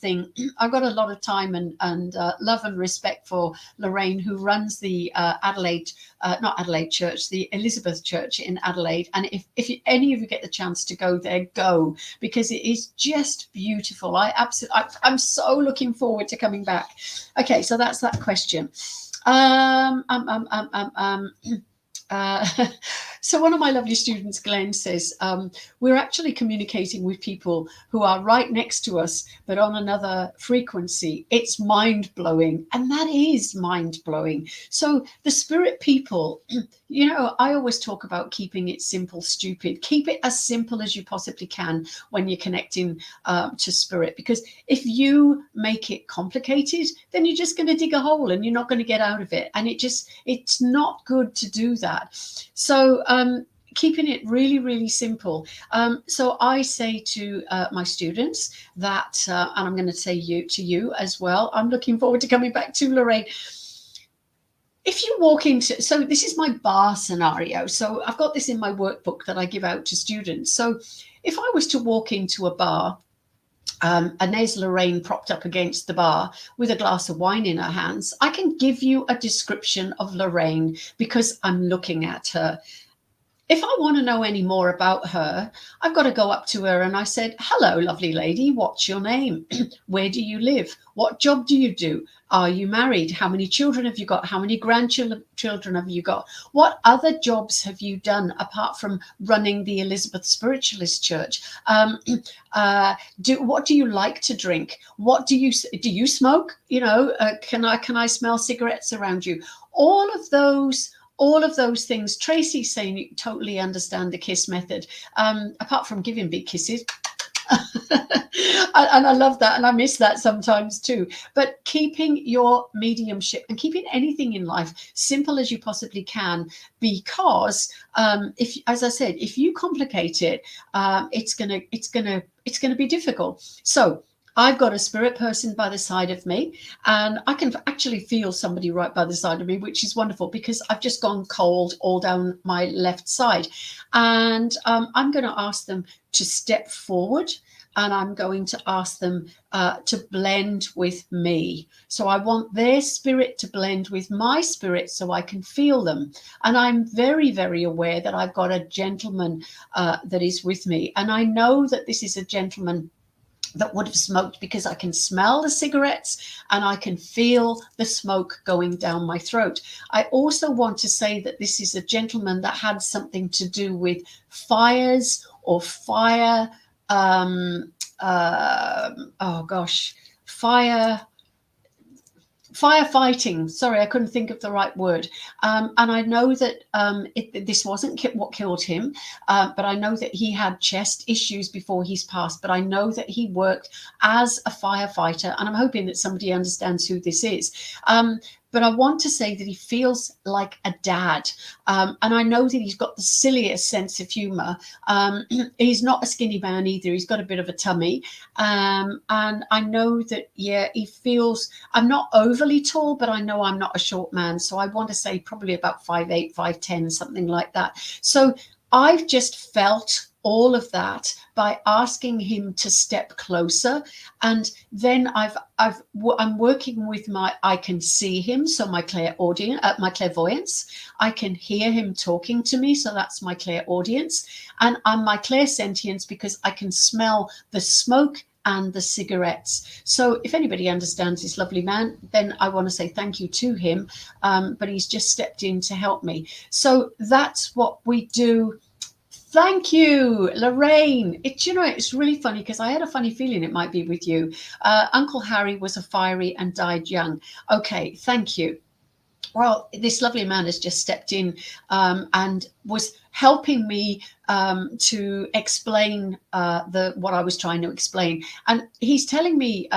S1: thing. I've got a lot of time and love and respect for Lorraine, who runs the not Adelaide Church, the Elizabeth Church in Adelaide. And if any of you get the chance to go there, go, because it is just beautiful. I'm so looking forward to coming back. Okay, so that's that question. So one of my lovely students, Glenn, says, we're actually communicating with people who are right next to us, but on another frequency. It's mind-blowing. And that is mind-blowing. So the spirit people, you know, I always talk about keeping it simple, stupid. Keep it as simple as you possibly can when you're connecting to spirit. Because if you make it complicated, then you're just going to dig a hole and you're not going to get out of it. And it's not good to do that. So keeping it really, really simple. So I say to my students that, and I'm going to say to you as well, I'm looking forward to coming back to Lorraine. If you walk into, so this is my bar scenario. So I've got this in my workbook that I give out to students. So if I was to walk into a bar, and there's Lorraine propped up against the bar with a glass of wine in her hands, I can give you a description of Lorraine because I'm looking at her. If I want to know any more about her, I've got to go up to her and I said, "Hello, lovely lady, what's your name? Where do you live? What job do you do? Are you married? How many children have you got? How many grandchildren have you got? What other jobs have you done apart from running the Elizabeth Spiritualist Church? What do you like to drink? What do you smoke? You know, can I smell cigarettes around you?" All of those things. Tracy's saying you totally understand the kiss method, apart from giving big kisses. And I love that, and I miss that sometimes too. But keeping your mediumship and keeping anything in life simple as you possibly can, because if, as I said, if you complicate it, it's gonna be difficult. So I've got a spirit person by the side of me, and I can actually feel somebody right by the side of me, which is wonderful because I've just gone cold all down my left side. And I'm going to ask them to step forward, and I'm going to ask them to blend with me. So I want their spirit to blend with my spirit so I can feel them. And I'm very, very aware that I've got a gentleman that is with me. And I know that this is a gentleman that would have smoked because I can smell the cigarettes and I can feel the smoke going down my throat. I also want to say that this is a gentleman that had something to do with fires or fire, firefighting. Sorry, I couldn't think of the right word. And I know that this wasn't what killed him, but I know that he had chest issues before he's passed. But I know that he worked as a firefighter, and I'm hoping that somebody understands who this is. but I want to say that he feels like a dad. And I know that he's got the silliest sense of humor. He's not a skinny man either. He's got a bit of a tummy. And I know that, yeah, he feels, I'm not overly tall, but I know I'm not a short man. So I want to say probably about 5'8", 5'10", something like that. So I've just felt all of that by asking him to step closer. And then I'm working with I can see him, so my my clairvoyance. I can hear him talking to me, so that's my clairaudience. And I'm my clairsentience because I can smell the smoke and the cigarettes. So if anybody understands this lovely man, then I want to say thank you to him. But he's just stepped in to help me. So that's what we do. Thank you, Lorraine. It's really funny because I had a funny feeling it might be with you. Uncle Harry was a fiery and died young. Okay, thank you. Well, this lovely man has just stepped in and was helping me to explain what I was trying to explain. And he's telling me,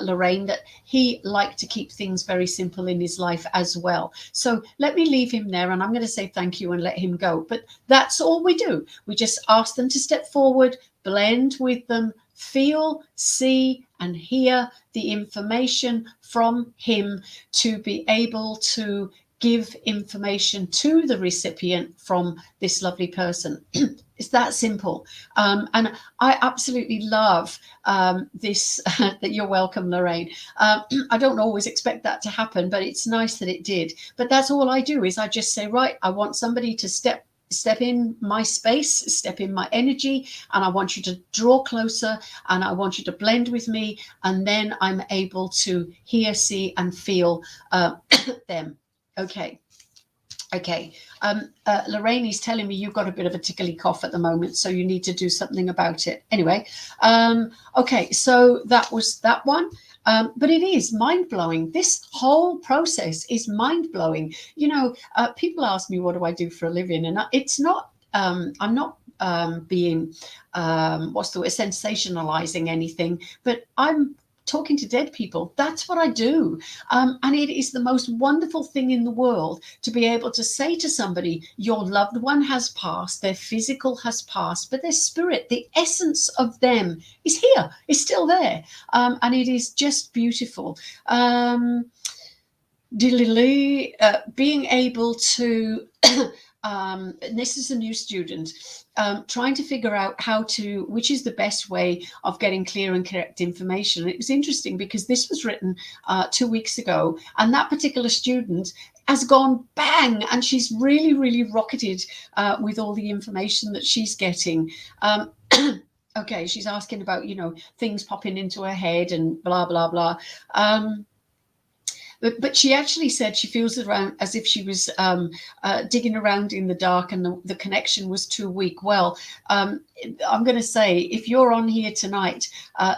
S1: Lorraine, that he liked to keep things very simple in his life as well. So let me leave him there, and I'm going to say thank you and let him go. But that's all we do. We just ask them to step forward, blend with them, feel, see, and hear the information from him to be able to give information to the recipient from this lovely person. It's that simple. And I absolutely love this, that you're welcome, Lorraine. I don't always expect that to happen, but it's nice that it did. But that's all I do is I just say, right, I want somebody to step in my space, step in my energy, and I want you to draw closer, and I want you to blend with me, and then I'm able to hear, see, and feel them. Okay. Lorraine is telling me you've got a bit of a tickly cough at the moment, so you need to do something about it. Anyway, okay, so that was that one. But it is mind-blowing. This whole process is mind-blowing. People ask me, what do I do for a living? And it's not, I'm not being, what's the word, sensationalizing anything, but I'm talking to dead people. That's what I do. And it is the most wonderful thing in the world to be able to say to somebody, your loved one has passed, their physical has passed, but their spirit, the essence of them is here, is still there. And it is just beautiful. Being able to, and this is a new student, trying to figure out which is the best way of getting clear and correct information. And it was interesting because this was written 2 weeks ago, and that particular student has gone bang, and she's really, really rocketed with all the information that she's getting. Okay, she's asking about, things popping into her head and blah, blah, blah. But she actually said she feels around as if she was digging around in the dark, and the connection was too weak. Well, I'm going to say, if you're on here tonight,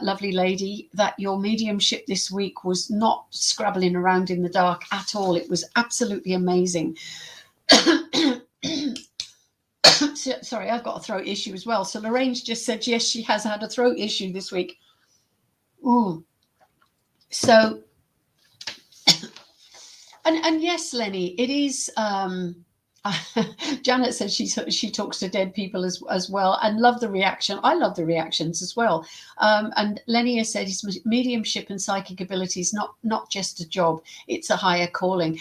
S1: lovely lady, that your mediumship this week was not scrabbling around in the dark at all. It was absolutely amazing. Sorry, I've got a throat issue as well. So Lorraine's just said, yes, she has had a throat issue this week. Ooh. So... And yes, Lenny, it is. Janet says she talks to dead people as well, and love the reaction. I love the reactions as well. And Lenny has said his mediumship and psychic abilities not just a job; it's a higher calling.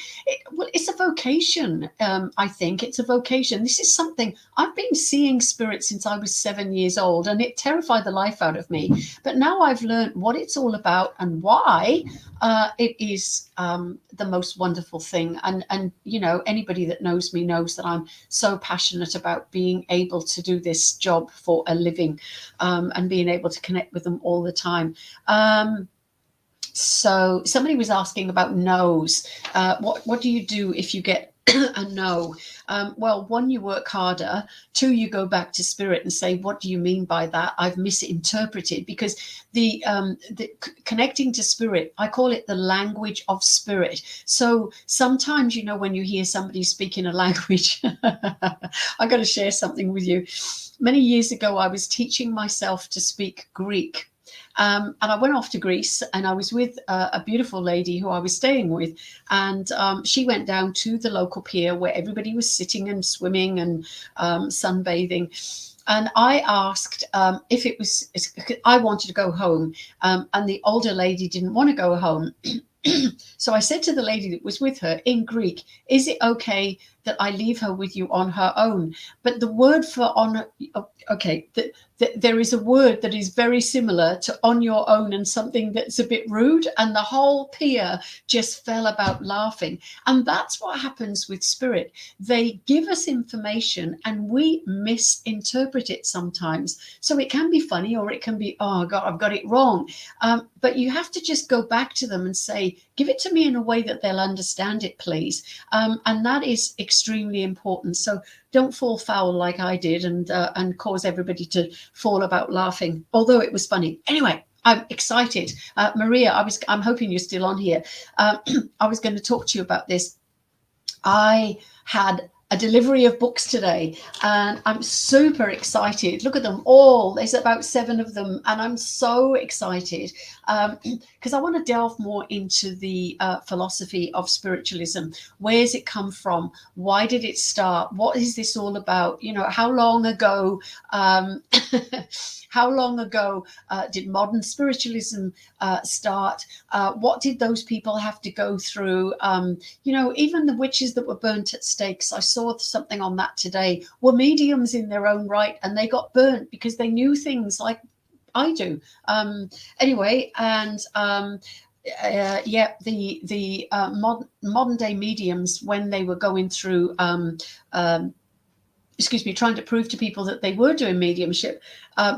S1: It's a vocation. I think it's a vocation. This is something I've been seeing spirit since I was 7 years old, and it terrified the life out of me. But now I've learned what it's all about and why. It is the most wonderful thing, and anybody that knows me knows that I'm so passionate about being able to do this job for a living, and being able to connect with them all the time. So somebody was asking about no's. What do you do if you get a no? Well, one, you work harder. Two, you go back to spirit and say, what do you mean by that? I've misinterpreted. Because the connecting to spirit, I call it the language of spirit. So sometimes, when you hear somebody speaking a language, I've got to share something with you. Many years ago, I was teaching myself to speak Greek. And I went off to Greece, and I was with a beautiful lady who I was staying with, and she went down to the local pier where everybody was sitting and swimming and sunbathing. And I asked if it was, I wanted to go home, and the older lady didn't want to go home. So I said to the lady that was with her in Greek, is it okay that I leave her with you on her own? But the word for on, okay, there is a word that is very similar to on your own and something that's a bit rude. And the whole pier just fell about laughing. And that's what happens with spirit. They give us information and we misinterpret it sometimes. So it can be funny, or it can be, oh God, I've got it wrong. But you have to just go back to them and say, give it to me in a way that they'll understand it, please. And that is extremely important. So don't fall foul like I did and cause everybody to fall about laughing, although it was funny. Anyway, I'm excited. Maria, I'm hoping you're still on here. I was going to talk to you about this. I had a delivery of books today and I'm super excited. Look at them all. There's about 7 of them and I'm so excited because I want to delve more into the philosophy of spiritualism. Where's it come from? Why did it start? What is this all about? You know, how long ago how long ago did modern spiritualism start? What did those people have to go through? You know, even the witches that were burnt at stakes, I saw something on that today, were mediums in their own right, and they got burnt because they knew things like I do. Anyway, and yeah, the modern day mediums, when they were going through excuse me, trying to prove to people that they were doing mediumship,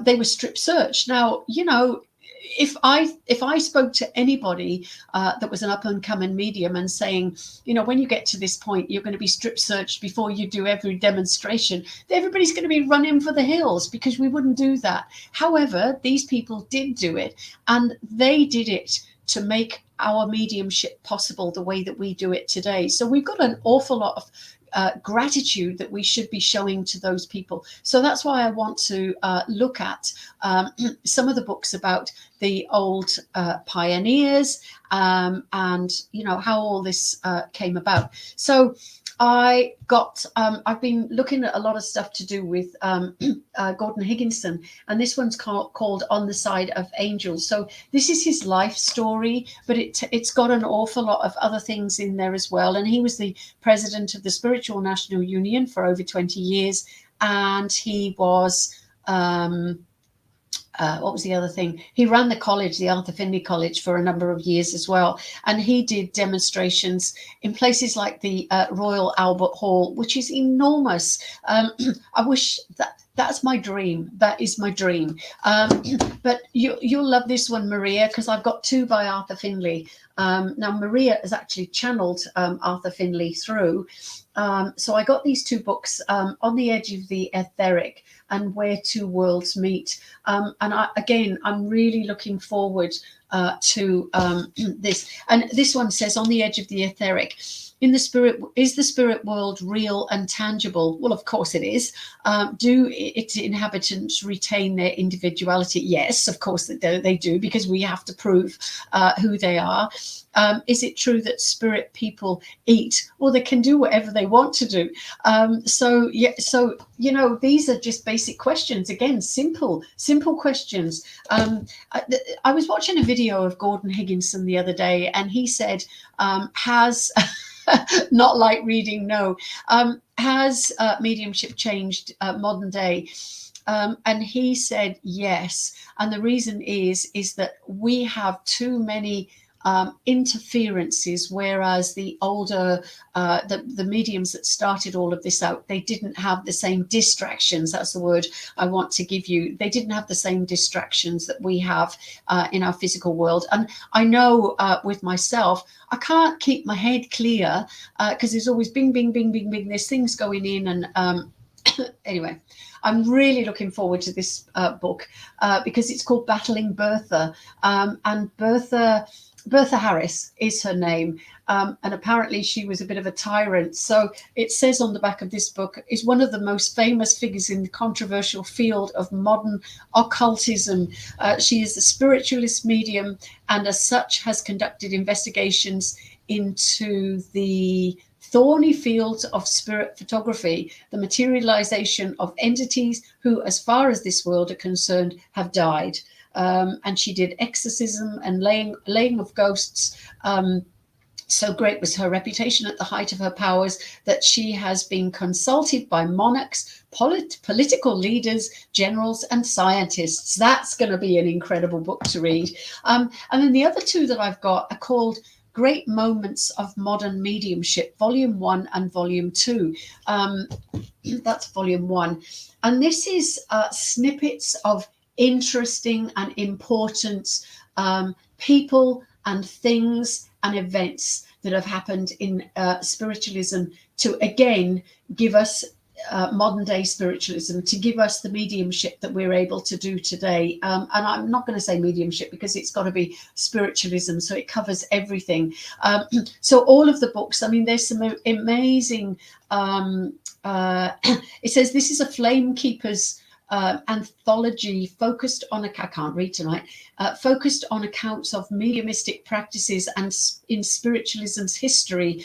S1: they were strip searched. Now, you know, if I spoke to anybody that was an up and coming medium and saying, you know, when you get to this point, you're going to be strip searched before you do every demonstration, everybody's going to be running for the hills, because we wouldn't do that. However, these people did do it, and they did it to make our mediumship possible the way that we do it today. So we've got an awful lot of gratitude that we should be showing to those people. So that's why I want to look at some of the books about the old pioneers and, you know, how all this came about. So I've been looking at a lot of stuff to do with Gordon Higginson, and this one's called On the Side of Angels. So this is his life story, but it's got an awful lot of other things in there as well. And he was the president of the Spiritual National Union for over 20 years, and he was what was the other thing? He ran the college, the Arthur Findlay College, for a number of years as well. And he did demonstrations in places like the Royal Albert Hall, which is enormous. I wish that's my dream. That is my dream. But you'll love this one, Maria, because I've got 2 by Arthur Findlay. Now, Maria has actually channeled Arthur Findlay through. So I got these 2 books, On the Edge of the Etheric and Where Two Worlds Meet. And I'm really looking forward to this. And this one says, On the Edge of the Etheric. Is the spirit world real and tangible? Well, of course it is. Do its inhabitants retain their individuality? Yes, of course they do, because we have to prove who they are. Is it true that spirit people eat? Well, they can do whatever they want to do. So you know, these are just basic questions. Again, simple questions. I was watching a video of Gordon Higginson the other day, and he said, has not like reading, no. Has mediumship changed modern day? And he said yes. And the reason is that we have too many interferences, whereas the older the mediums that started all of this out, they didn't have the same distractions. That's the word I want to give you. They didn't have the same distractions that we have in our physical world. And I know with myself, I can't keep my head clear because there's always bing, bing, bing, bing, bing. There's things going in. And anyway, I'm really looking forward to this book because it's called Battling Bertha. And Bertha Bertha Harris is her name, and apparently she was a bit of a tyrant. So it says on the back of this book, is one of the most famous figures in the controversial field of modern occultism. She is a spiritualist medium, and as such has conducted investigations into the thorny fields of spirit photography, the materialization of entities who, as far as this world are concerned, have died. And she did exorcism and laying of ghosts. So great was her reputation at the height of her powers that she has been consulted by monarchs, political leaders, generals, and scientists. That's going to be an incredible book to read. And then the other two that I've got are called Great Moments of Modern Mediumship, Volume 1 and Volume 2. That's Volume 1. And this is snippets of interesting and important people and things and events that have happened in spiritualism to, again, give us modern day spiritualism, to give us the mediumship that we're able to do today. And I'm not going to say mediumship because it's got to be spiritualism, so it covers everything. So all of the books, I mean, there's some amazing, it says this is a Flame Keepers anthology focused on, I can't read tonight, focused on accounts of mediumistic practices and in spiritualism's history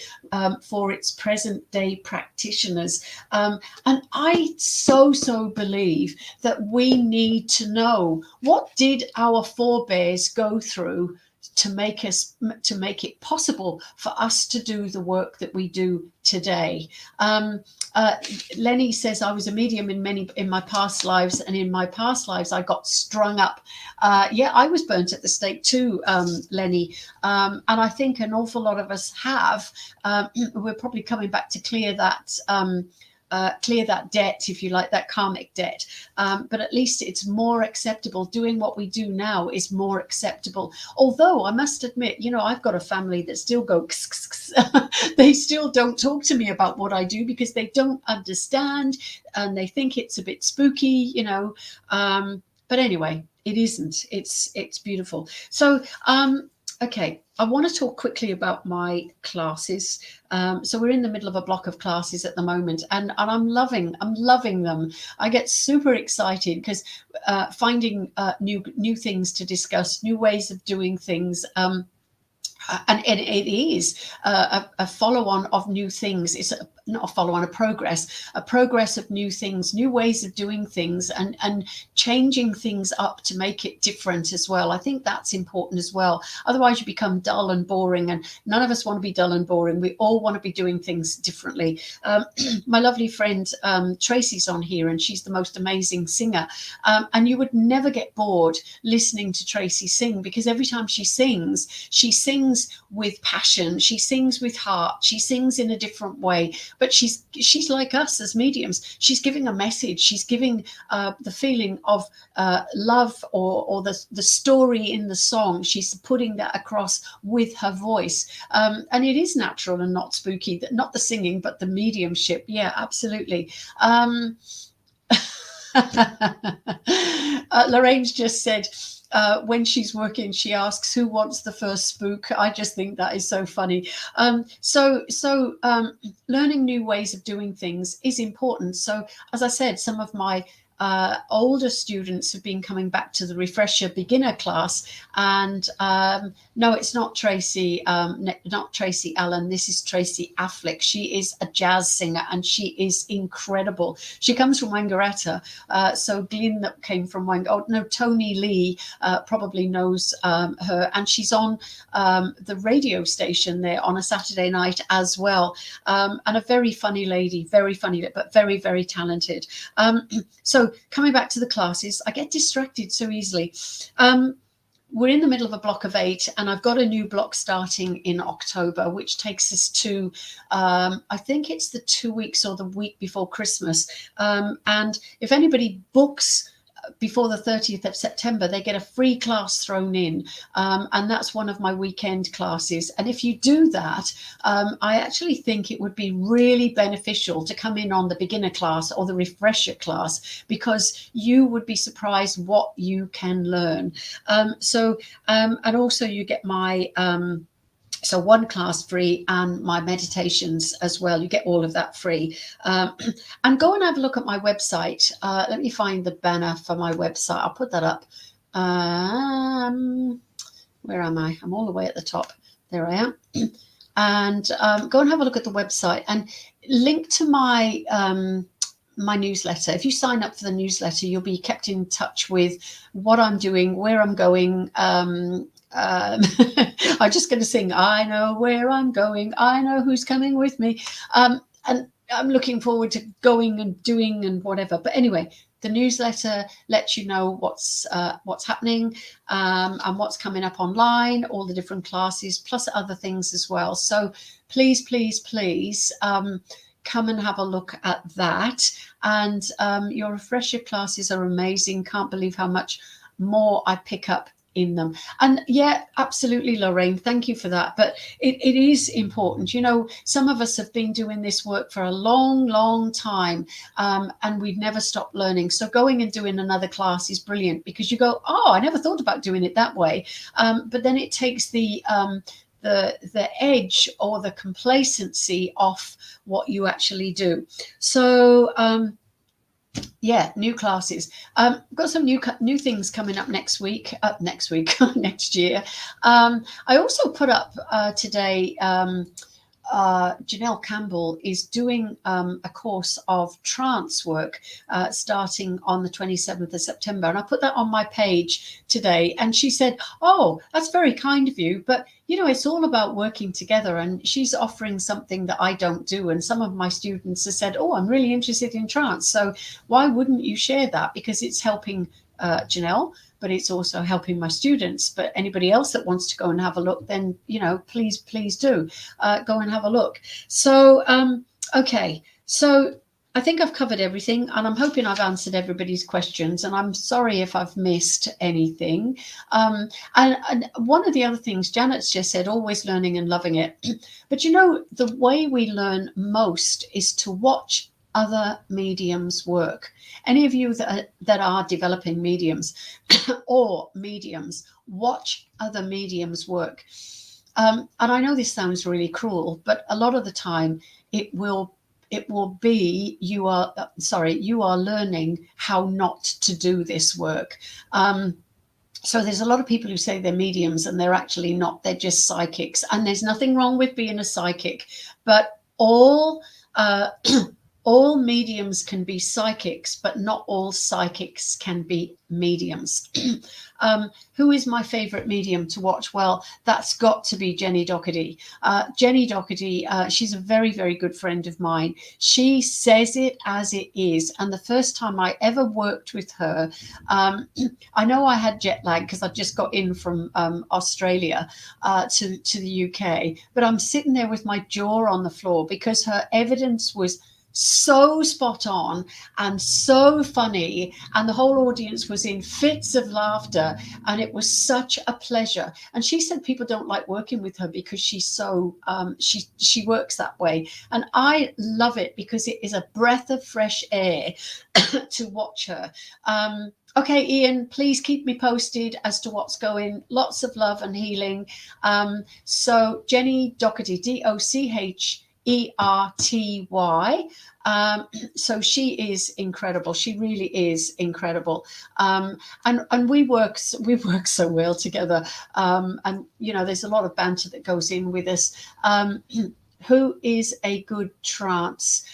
S1: for its present day practitioners. And I so believe that we need to know, what did our forebears go through to make it possible for us to do the work that we do today. Lenny says, I was a medium in my past lives, and in my past lives I got strung up. Yeah, I was burnt at the stake too, Lenny, and I think an awful lot of us have. We're probably coming back to clear that debt, if you like, that karmic debt. But at least it's more acceptable. Doing what we do now is more acceptable. Although I must admit, I've got a family that still go, they still don't talk to me about what I do because they don't understand and they think it's a bit spooky, But anyway, it isn't. It's beautiful. So, okay, I want to talk quickly about my classes. So we're in the middle of a block of classes at the moment, and I'm loving them. I get super excited because finding new things to discuss, new ways of doing things. And it is a follow-on of new things. It's not a follow-on, a progress of new things, new ways of doing things, and changing things up to make it different as well. I think that's important as well. Otherwise you become dull and boring, and none of us want to be dull and boring. We all want to be doing things differently. My lovely friend Tracy's on here, and she's the most amazing singer, and you would never get bored listening to Tracy sing, because every time she sings with passion, she sings with heart, she sings in a different way. But she's like us as mediums. She's giving a message. She's giving the feeling of love or the story in the song. She's putting that across with her voice. And it is natural and not spooky. Not the singing, but the mediumship. Yeah, absolutely. Lorraine's just said, when she's working, she asks who wants the first spook. I just think that is so funny. So learning new ways of doing things is important. So as I said, some of my older students have been coming back to the refresher beginner class, and no, it's not Tracy Allen. This is Tracy Affleck. She is a jazz singer and she is incredible. She comes from Wangaratta, so Glyn that came from Tony Lee probably knows her, and she's on the radio station there on a Saturday night as well, and a very funny lady, but very, very talented. So coming back to the classes, I get distracted so easily. We're in the middle of a block of 8, and I've got a new block starting in October, which takes us to, I think it's the 2 weeks or the week before Christmas. And if anybody books before the 30th of September, they get a free class thrown in. And that's one of my weekend classes. And if you do that, I actually think it would be really beneficial to come in on the beginner class or the refresher class, because you would be surprised what you can learn. And also you get my so one class free and my meditations as well. You get all of that free. And go and have a look at my website. Let me find the banner for my website. I'll put that up. Where am I? I'm all the way at the top. There I am. And go and have a look at the website and link to my my newsletter. If you sign up for the newsletter, you'll be kept in touch with what I'm doing, where I'm going. I'm just going to sing, I know where I'm going, I know who's coming with me. And I'm looking forward to going and doing and whatever. But anyway, the newsletter lets you know what's happening and what's coming up online, all the different classes, plus other things as well. So please, please, please come and have a look at that. And your refresher classes are amazing. Can't believe how much more I pick up in them. And yeah, absolutely, Lorraine, thank you for that. But it is important. You know, some of us have been doing this work for a long, long time, and we've never stopped learning. So going and doing another class is brilliant, because you go, oh, I never thought about doing it that way. But then it takes the edge or the complacency off what you actually do. So yeah, new classes. Got some new things coming up next week. Next year. I also put up today. Janelle Campbell is doing a course of trance work starting on the 27th of September. And I put that on my page today. And she said, oh, that's very kind of you. But, you know, it's all about working together. And she's offering something that I don't do. And some of my students have said, oh, I'm really interested in trance. So why wouldn't you share that? Because it's helping Janelle, but it's also helping my students. But anybody else that wants to go and have a look, then, you know, please do go and have a look. So, okay. So I think I've covered everything, and I'm hoping I've answered everybody's questions, and I'm sorry if I've missed anything. And one of the other things Janet's just said, always learning and loving it. But, you know, the way we learn most is to watch other mediums work. Any of you that are developing mediums or mediums, watch other mediums work. And I know this sounds really cruel, but a lot of the time it will be you are learning how not to do this work. So there's a lot of people who say they're mediums and they're actually not. They're just psychics. And there's nothing wrong with being a psychic, but all mediums can be psychics, but not all psychics can be mediums. Who is my favorite medium to watch? Well, that's got to be Jenny Doherty. Jenny Doherty, she's a very, very good friend of mine. She says it as it is. And the first time I ever worked with her, I know I had jet lag because I just got in from Australia to the UK, but I'm sitting there with my jaw on the floor because her evidence was so spot on and so funny, and the whole audience was in fits of laughter, and it was such a pleasure. And she said people don't like working with her because she's so she works that way, and I love it because it is a breath of fresh air to watch her. Okay, Ian, please keep me posted as to what's going. Lots of love and healing. So Jenny Doherty, Docherty. So she is incredible. She really is incredible. And we work so well together. And you know, there's a lot of banter that goes in with us. Who is a good trance?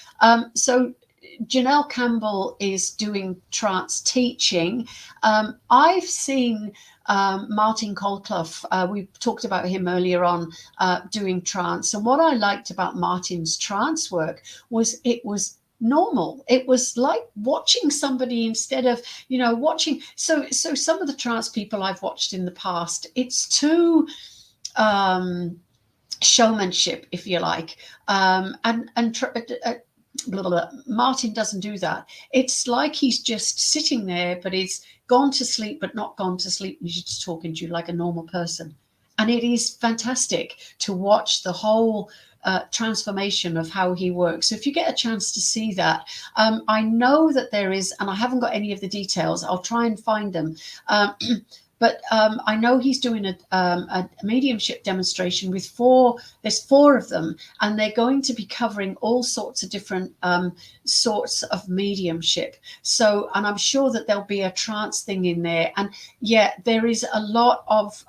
S1: So Janelle Campbell is doing trance teaching. I've seen Martin Kolclough, we talked about him earlier on, doing trance. And what I liked about Martin's trance work was it was normal. It was like watching somebody instead of, you know, watching. So some of the trance people I've watched in the past, it's too showmanship, if you like, and blah, blah, blah. Martin doesn't do that. It's like he's just sitting there, but he's gone to sleep, but not gone to sleep. He's just talking to you like a normal person. And it is fantastic to watch the whole transformation of how he works. So if you get a chance to see that, I know that there is, and I haven't got any of the details, I'll try and find them. But I know he's doing a mediumship demonstration with there's four of them, and they're going to be covering all sorts of different sorts of mediumship. So, and I'm sure that there'll be a trance thing in there. And yeah, there is a lot of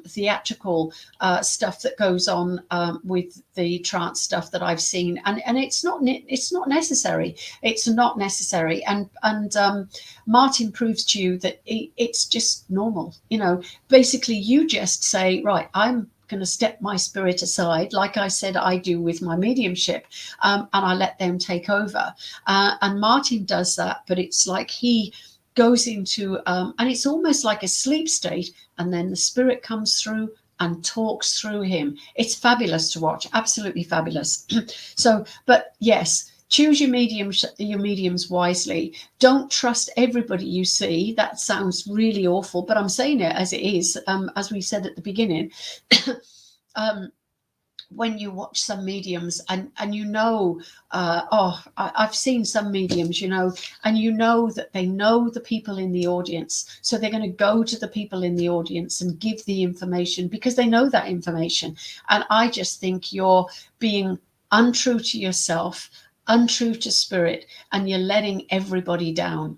S1: theatrical stuff that goes on with the trance stuff that I've seen. And it's not necessary. It's not necessary. And Martin proves to you that it's just normal. Basically you just say, right, I'm going to step my spirit aside, like I said I do with my mediumship, and I let them take over. And Martin does that, but it's like he goes into, and it's almost like a sleep state, and then the spirit comes through and talks through him. It's fabulous to watch, absolutely fabulous. So, but yes, choose your mediums wisely. Don't trust everybody you see. That sounds really awful, but I'm saying it as it is. As we said at the beginning, when you watch some mediums and I've seen some mediums, and that they know the people in the audience. So they're going to go to the people in the audience and give the information because they know that information. And I just think you're being untrue to yourself, untrue to spirit, and you're letting everybody down.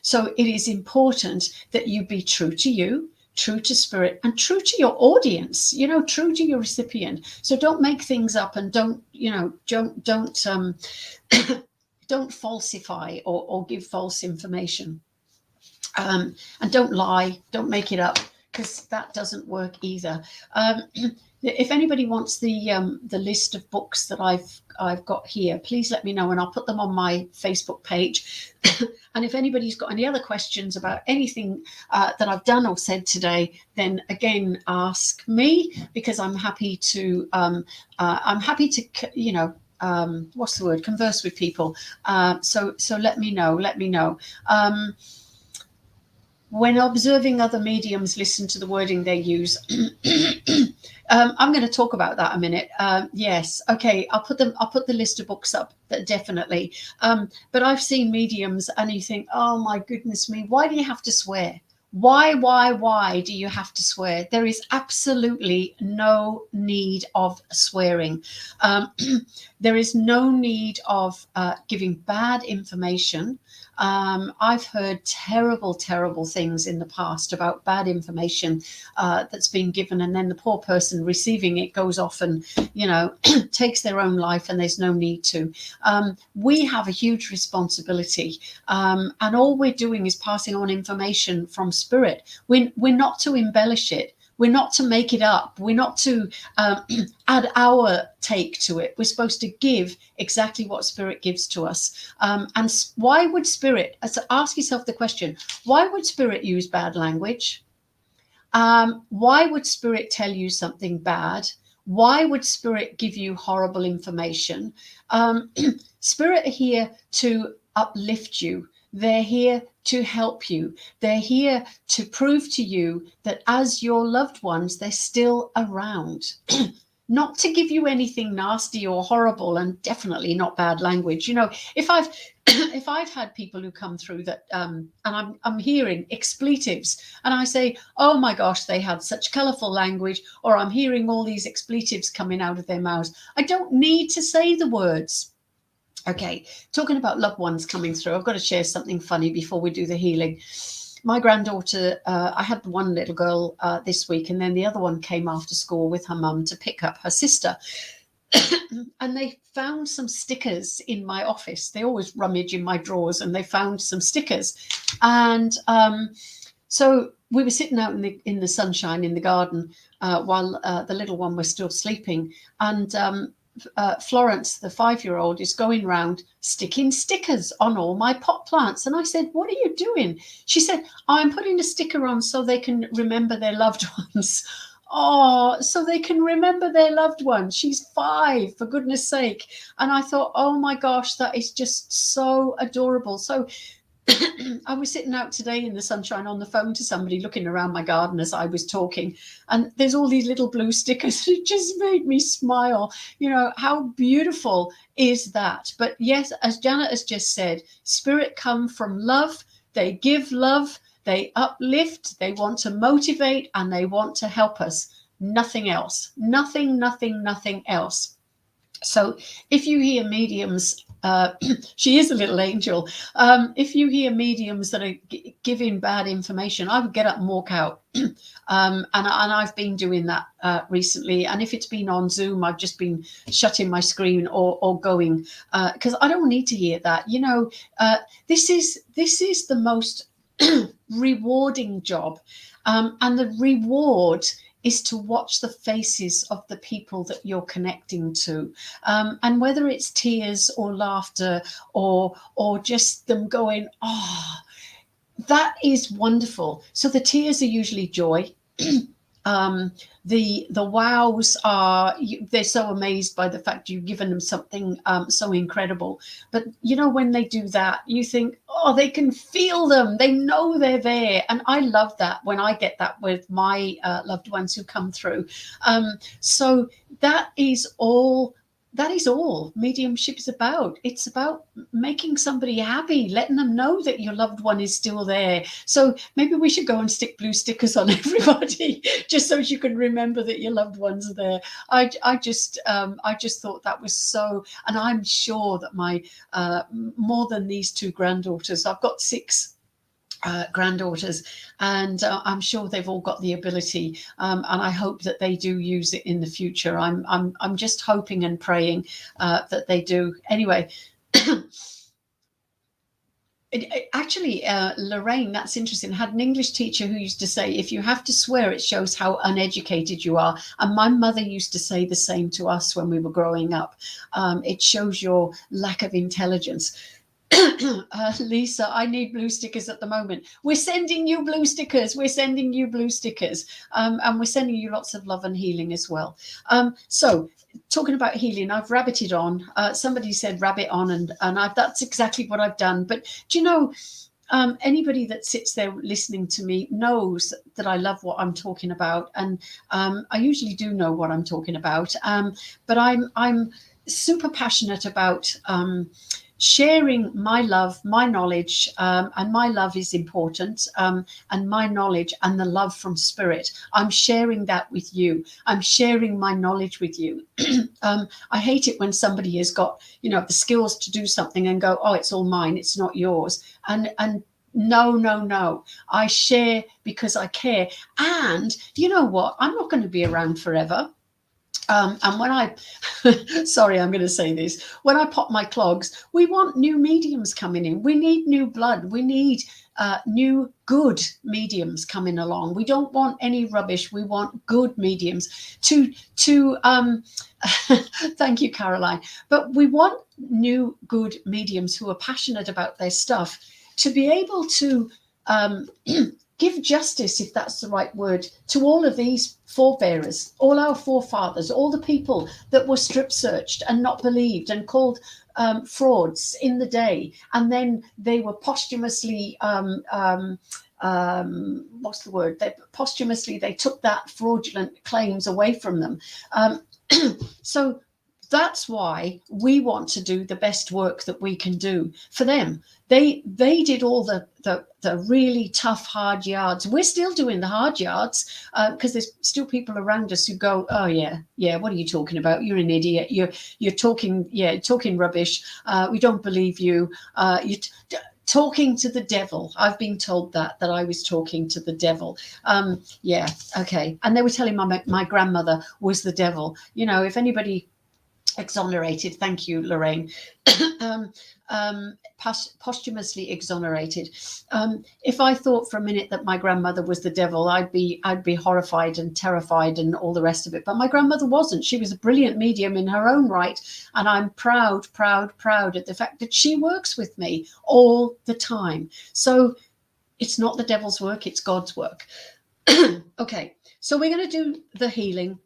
S1: So it is important that you be true to you, true to spirit, and true to your audience, true to your recipient. So don't make things up, and don't don't falsify or give false information, and don't lie, don't make it up, because that doesn't work either. If anybody wants the list of books that I've got here, please let me know, and I'll put them on my Facebook page. And if anybody's got any other questions about anything that I've done or said today, then again ask me, because I'm happy to what's the word, converse with people. So let me know. When observing other mediums, listen to the wording they use. I'm going to talk about that a minute. Yes, okay. I'll put the list of books up, definitely. But I've seen mediums, and you think, oh my goodness me, why do you have to swear? Why do you have to swear? There is absolutely no need of swearing. There is no need of giving bad information. I've heard terrible things in the past about bad information that's been given, and then the poor person receiving it goes off and takes their own life, and there's no need to. We have a huge responsibility, and all we're doing is passing on information from spirit. We're not to embellish it. We're not to make it up. We're not to add our take to it. We're supposed to give exactly what spirit gives to us. And why would spirit, ask yourself the question, why would spirit use bad language? Why would spirit tell you something bad? Why would spirit give you horrible information? Spirit are here to uplift you. They're here to help you. They're here to prove to you that as your loved ones, they're still around. Not to give you anything nasty or horrible, and definitely not bad language. If I've had people who come through that, and I'm hearing expletives, and I say, oh my gosh, they had such colourful language, or I'm hearing all these expletives coming out of their mouths. I don't need to say the words. Okay, talking about loved ones coming through, I've got to share something funny before we do the healing. My granddaughter, I had one little girl this week, and then the other one came after school with her mum to pick up her sister. And they found some stickers in my office. They always rummage in my drawers, and they found some stickers. And so we were sitting out in the sunshine in the garden while the little one was still sleeping. And Florence, the 5-year-old, is going around sticking stickers on all my pot plants. And I said, what are you doing? She said, I'm putting a sticker on so they can remember their loved ones. Oh, so they can remember their loved one. She's 5, for goodness sake. And I thought, oh my gosh, that is just so adorable. So I was sitting out today in the sunshine on the phone to somebody, looking around my garden as I was talking, and there's all these little blue stickers. It just made me smile. You know, how beautiful is that? But yes, as Janet has just said, spirit come from love. They give love, they uplift, they want to motivate, and they want to help us. Nothing else. Nothing, nothing, nothing else. So if you hear mediums, she is a little angel. If you hear mediums that are giving bad information, I would get up and walk out. And I've been doing that recently. And if it's been on Zoom, I've just been shutting my screen or going, because I don't need to hear that. You know, this is the most rewarding job, and the reward is to watch the faces of the people that you're connecting to, and whether it's tears or laughter or just them going, oh, that is wonderful. So the tears are usually joy. The wows are, they're so amazed by the fact you've given them something so incredible. But you know, when they do that, you think, oh, they can feel them, they know they're there. And I love that when I get that with my loved ones who come through. So that is all mediumship is about. It's about making somebody happy, letting them know that your loved one is still there. So maybe we should go and stick blue stickers on everybody, just so you can remember that your loved ones are there. I just thought that was so, and I'm sure that my more than these 2 granddaughters, I've got 6 granddaughters, and I'm sure they've all got the ability, and I hope that they do use it in the future. I'm just hoping and praying that they do. Anyway, actually, Lorraine, that's interesting. I had an English teacher who used to say, if you have to swear, it shows how uneducated you are. And my mother used to say the same to us when we were growing up. It shows your lack of intelligence. Lisa, I need blue stickers at the moment. We're sending you blue stickers. We're sending you blue stickers. And we're sending you lots of love and healing as well. So talking about healing, I've rabbited on. Somebody said rabbit on, and that's exactly what I've done. But do you know, anybody that sits there listening to me knows that I love what I'm talking about. And I usually do know what I'm talking about. But I'm super passionate about sharing my love, my knowledge, and my love is important, and my knowledge and the love from spirit. I'm sharing that with you. I'm sharing my knowledge with you. I hate it when somebody has got, you know, the skills to do something and go, oh, it's all mine, it's not yours. And no. I share because I care. And you know what? I'm not going to be around forever. And when I, sorry, I'm going to say this, when I pop my clogs, we want new mediums coming in. We need new blood. We need new good mediums coming along. We don't want any rubbish. We want good mediums to thank you, Caroline. But we want new good mediums who are passionate about their stuff to be able to give justice, if that's the right word, to all of these forebearers, all our forefathers, all the people that were strip searched and not believed and called frauds in the day, and then they were posthumously what's the word? They took that fraudulent claims away from them. So that's why we want to do the best work that we can do for them. They did all the really tough, hard yards. We're still doing the hard yards because there's still people around us who go, oh yeah, what are you talking about? You're an idiot. You're talking rubbish. We don't believe you. Talking to the devil. I've been told that I was talking to the devil. Yeah, okay. And they were telling my grandmother was the devil. You know, if anybody exonerated, thank you, Lorraine, posthumously exonerated. If I thought for a minute that my grandmother was the devil, I'd be horrified and terrified and all the rest of it. But my grandmother wasn't. She was a brilliant medium in her own right, and I'm proud at the fact that she works with me all the time. So it's not the devil's work, it's God's work. Okay, So we're going to do the healing,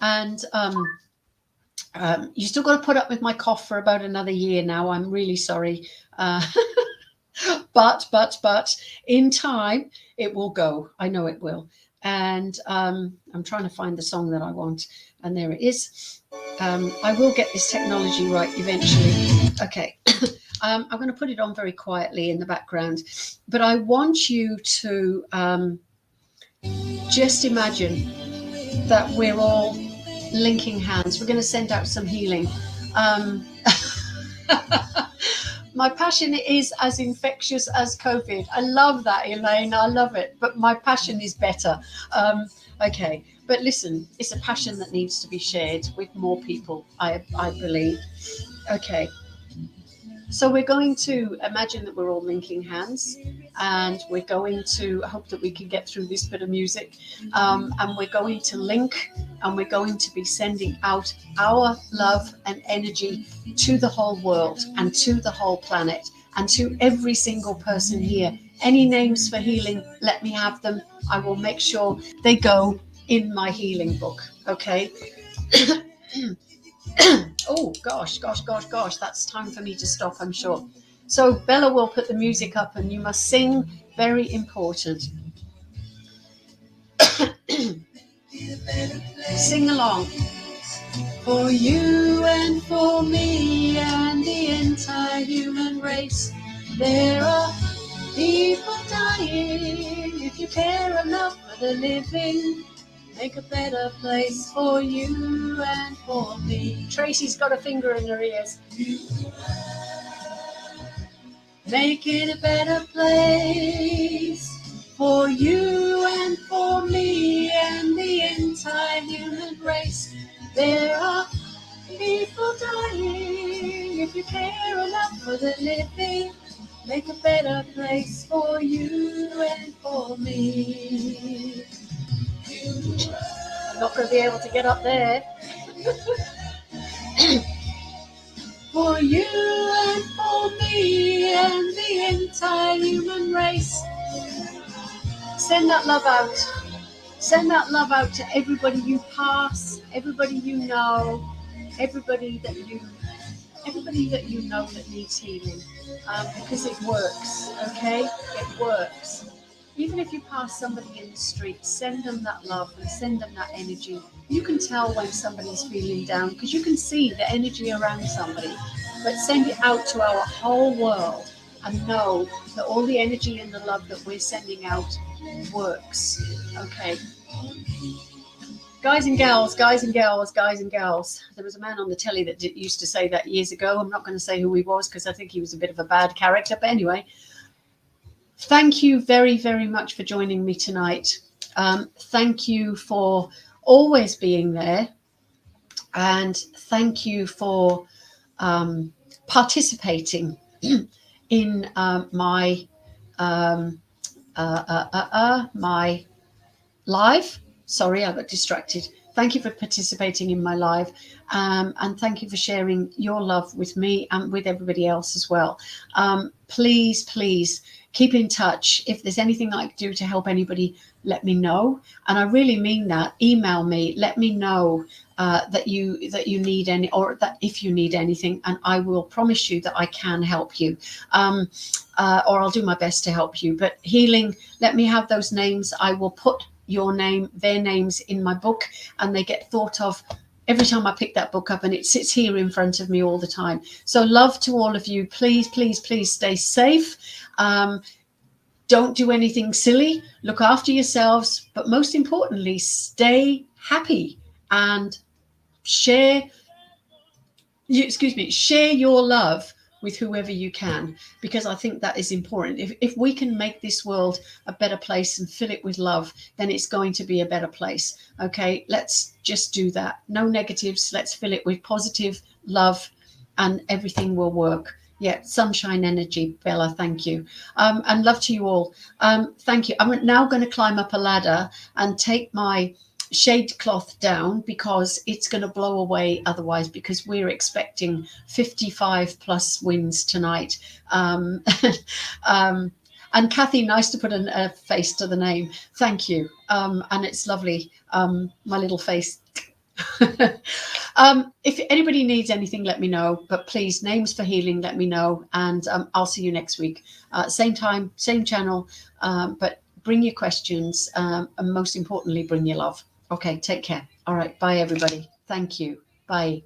S1: and you still got to put up with my cough for about another year now. I'm really sorry. But in time it will go. I know it will. And I'm trying to find the song that I want, and there it is. I will get this technology right eventually. Okay. I'm going to put it on very quietly in the background, but I want you to just imagine that we're all linking hands. We're going to send out some healing. My passion is as infectious as COVID. I love that, Elaine. I love it. But my passion is better. Okay. But listen, it's a passion that needs to be shared with more people, I believe. Okay. So we're going to imagine that we're all linking hands, and we're going to hope that we can get through this bit of music, and we're going to link, and we're going to be sending out our love and energy to the whole world and to the whole planet and to every single person here. Any names for healing, let me have them. I will make sure they go in my healing book. Okay. Oh gosh, that's time for me to stop, I'm sure. So Bella will put the music up, and you must sing. Very important. Sing along. For you and for me and the entire human race, there are people dying. If you care enough for the living, make a better place for you and for me. Tracy's got a finger in her ears. Make it a better place for you and for me and the entire human race. There are people dying. If you care enough for the living, make a better place for you and for me. I'm not going to be able to get up there. For you and for me and the entire human race. Send that love out. Send that love out to everybody you pass, everybody you know, everybody that you know that needs healing, because it works. Okay, it works. Even if you pass somebody in the street, send them that love and send them that energy. You can tell when somebody's feeling down because you can see the energy around somebody. But send it out to our whole world and know that all the energy and the love that we're sending out works. Okay. Guys and gals. There was a man on the telly that used to say that years ago. I'm not going to say who he was because I think he was a bit of a bad character. But anyway, thank you very, very much for joining me tonight. Thank you for always being there. And thank you for participating in my my live. Sorry, I got distracted. Thank you for participating in my live, and thank you for sharing your love with me and with everybody else as well. Please keep in touch. If there's anything I can do to help anybody, let me know. And I really mean that. Email me. Let me know that you need any, or that if you need anything, and I will promise you that I can help you. Or I'll do my best to help you. But healing, let me have those names. I will put your name, their names in my book, and they get thought of every time I pick that book up, and it sits here in front of me all the time. So love to all of you. Please stay safe. Don't do anything silly. Look after yourselves, but most importantly, stay happy and share your love with whoever you can, because I think that is important. If we can make this world a better place and fill it with love, then it's going to be a better place. Okay, let's just do that. No negatives. Let's fill it with positive love, and everything will work. Yeah, sunshine energy, Bella. Thank you, and love to you all. Thank you. I'm now going to climb up a ladder and take my shade cloth down because it's going to blow away otherwise, because we're expecting 55 plus winds tonight. And And Kathy, nice to put a face to the name. Thank you. And it's lovely. My little face. If anybody needs anything, let me know. But please, names for healing, let me know. And I'll see you next week. Same time, same channel. But bring your questions. And most importantly, bring your love. Okay, take care. All right. Bye, everybody. Thank you. Bye.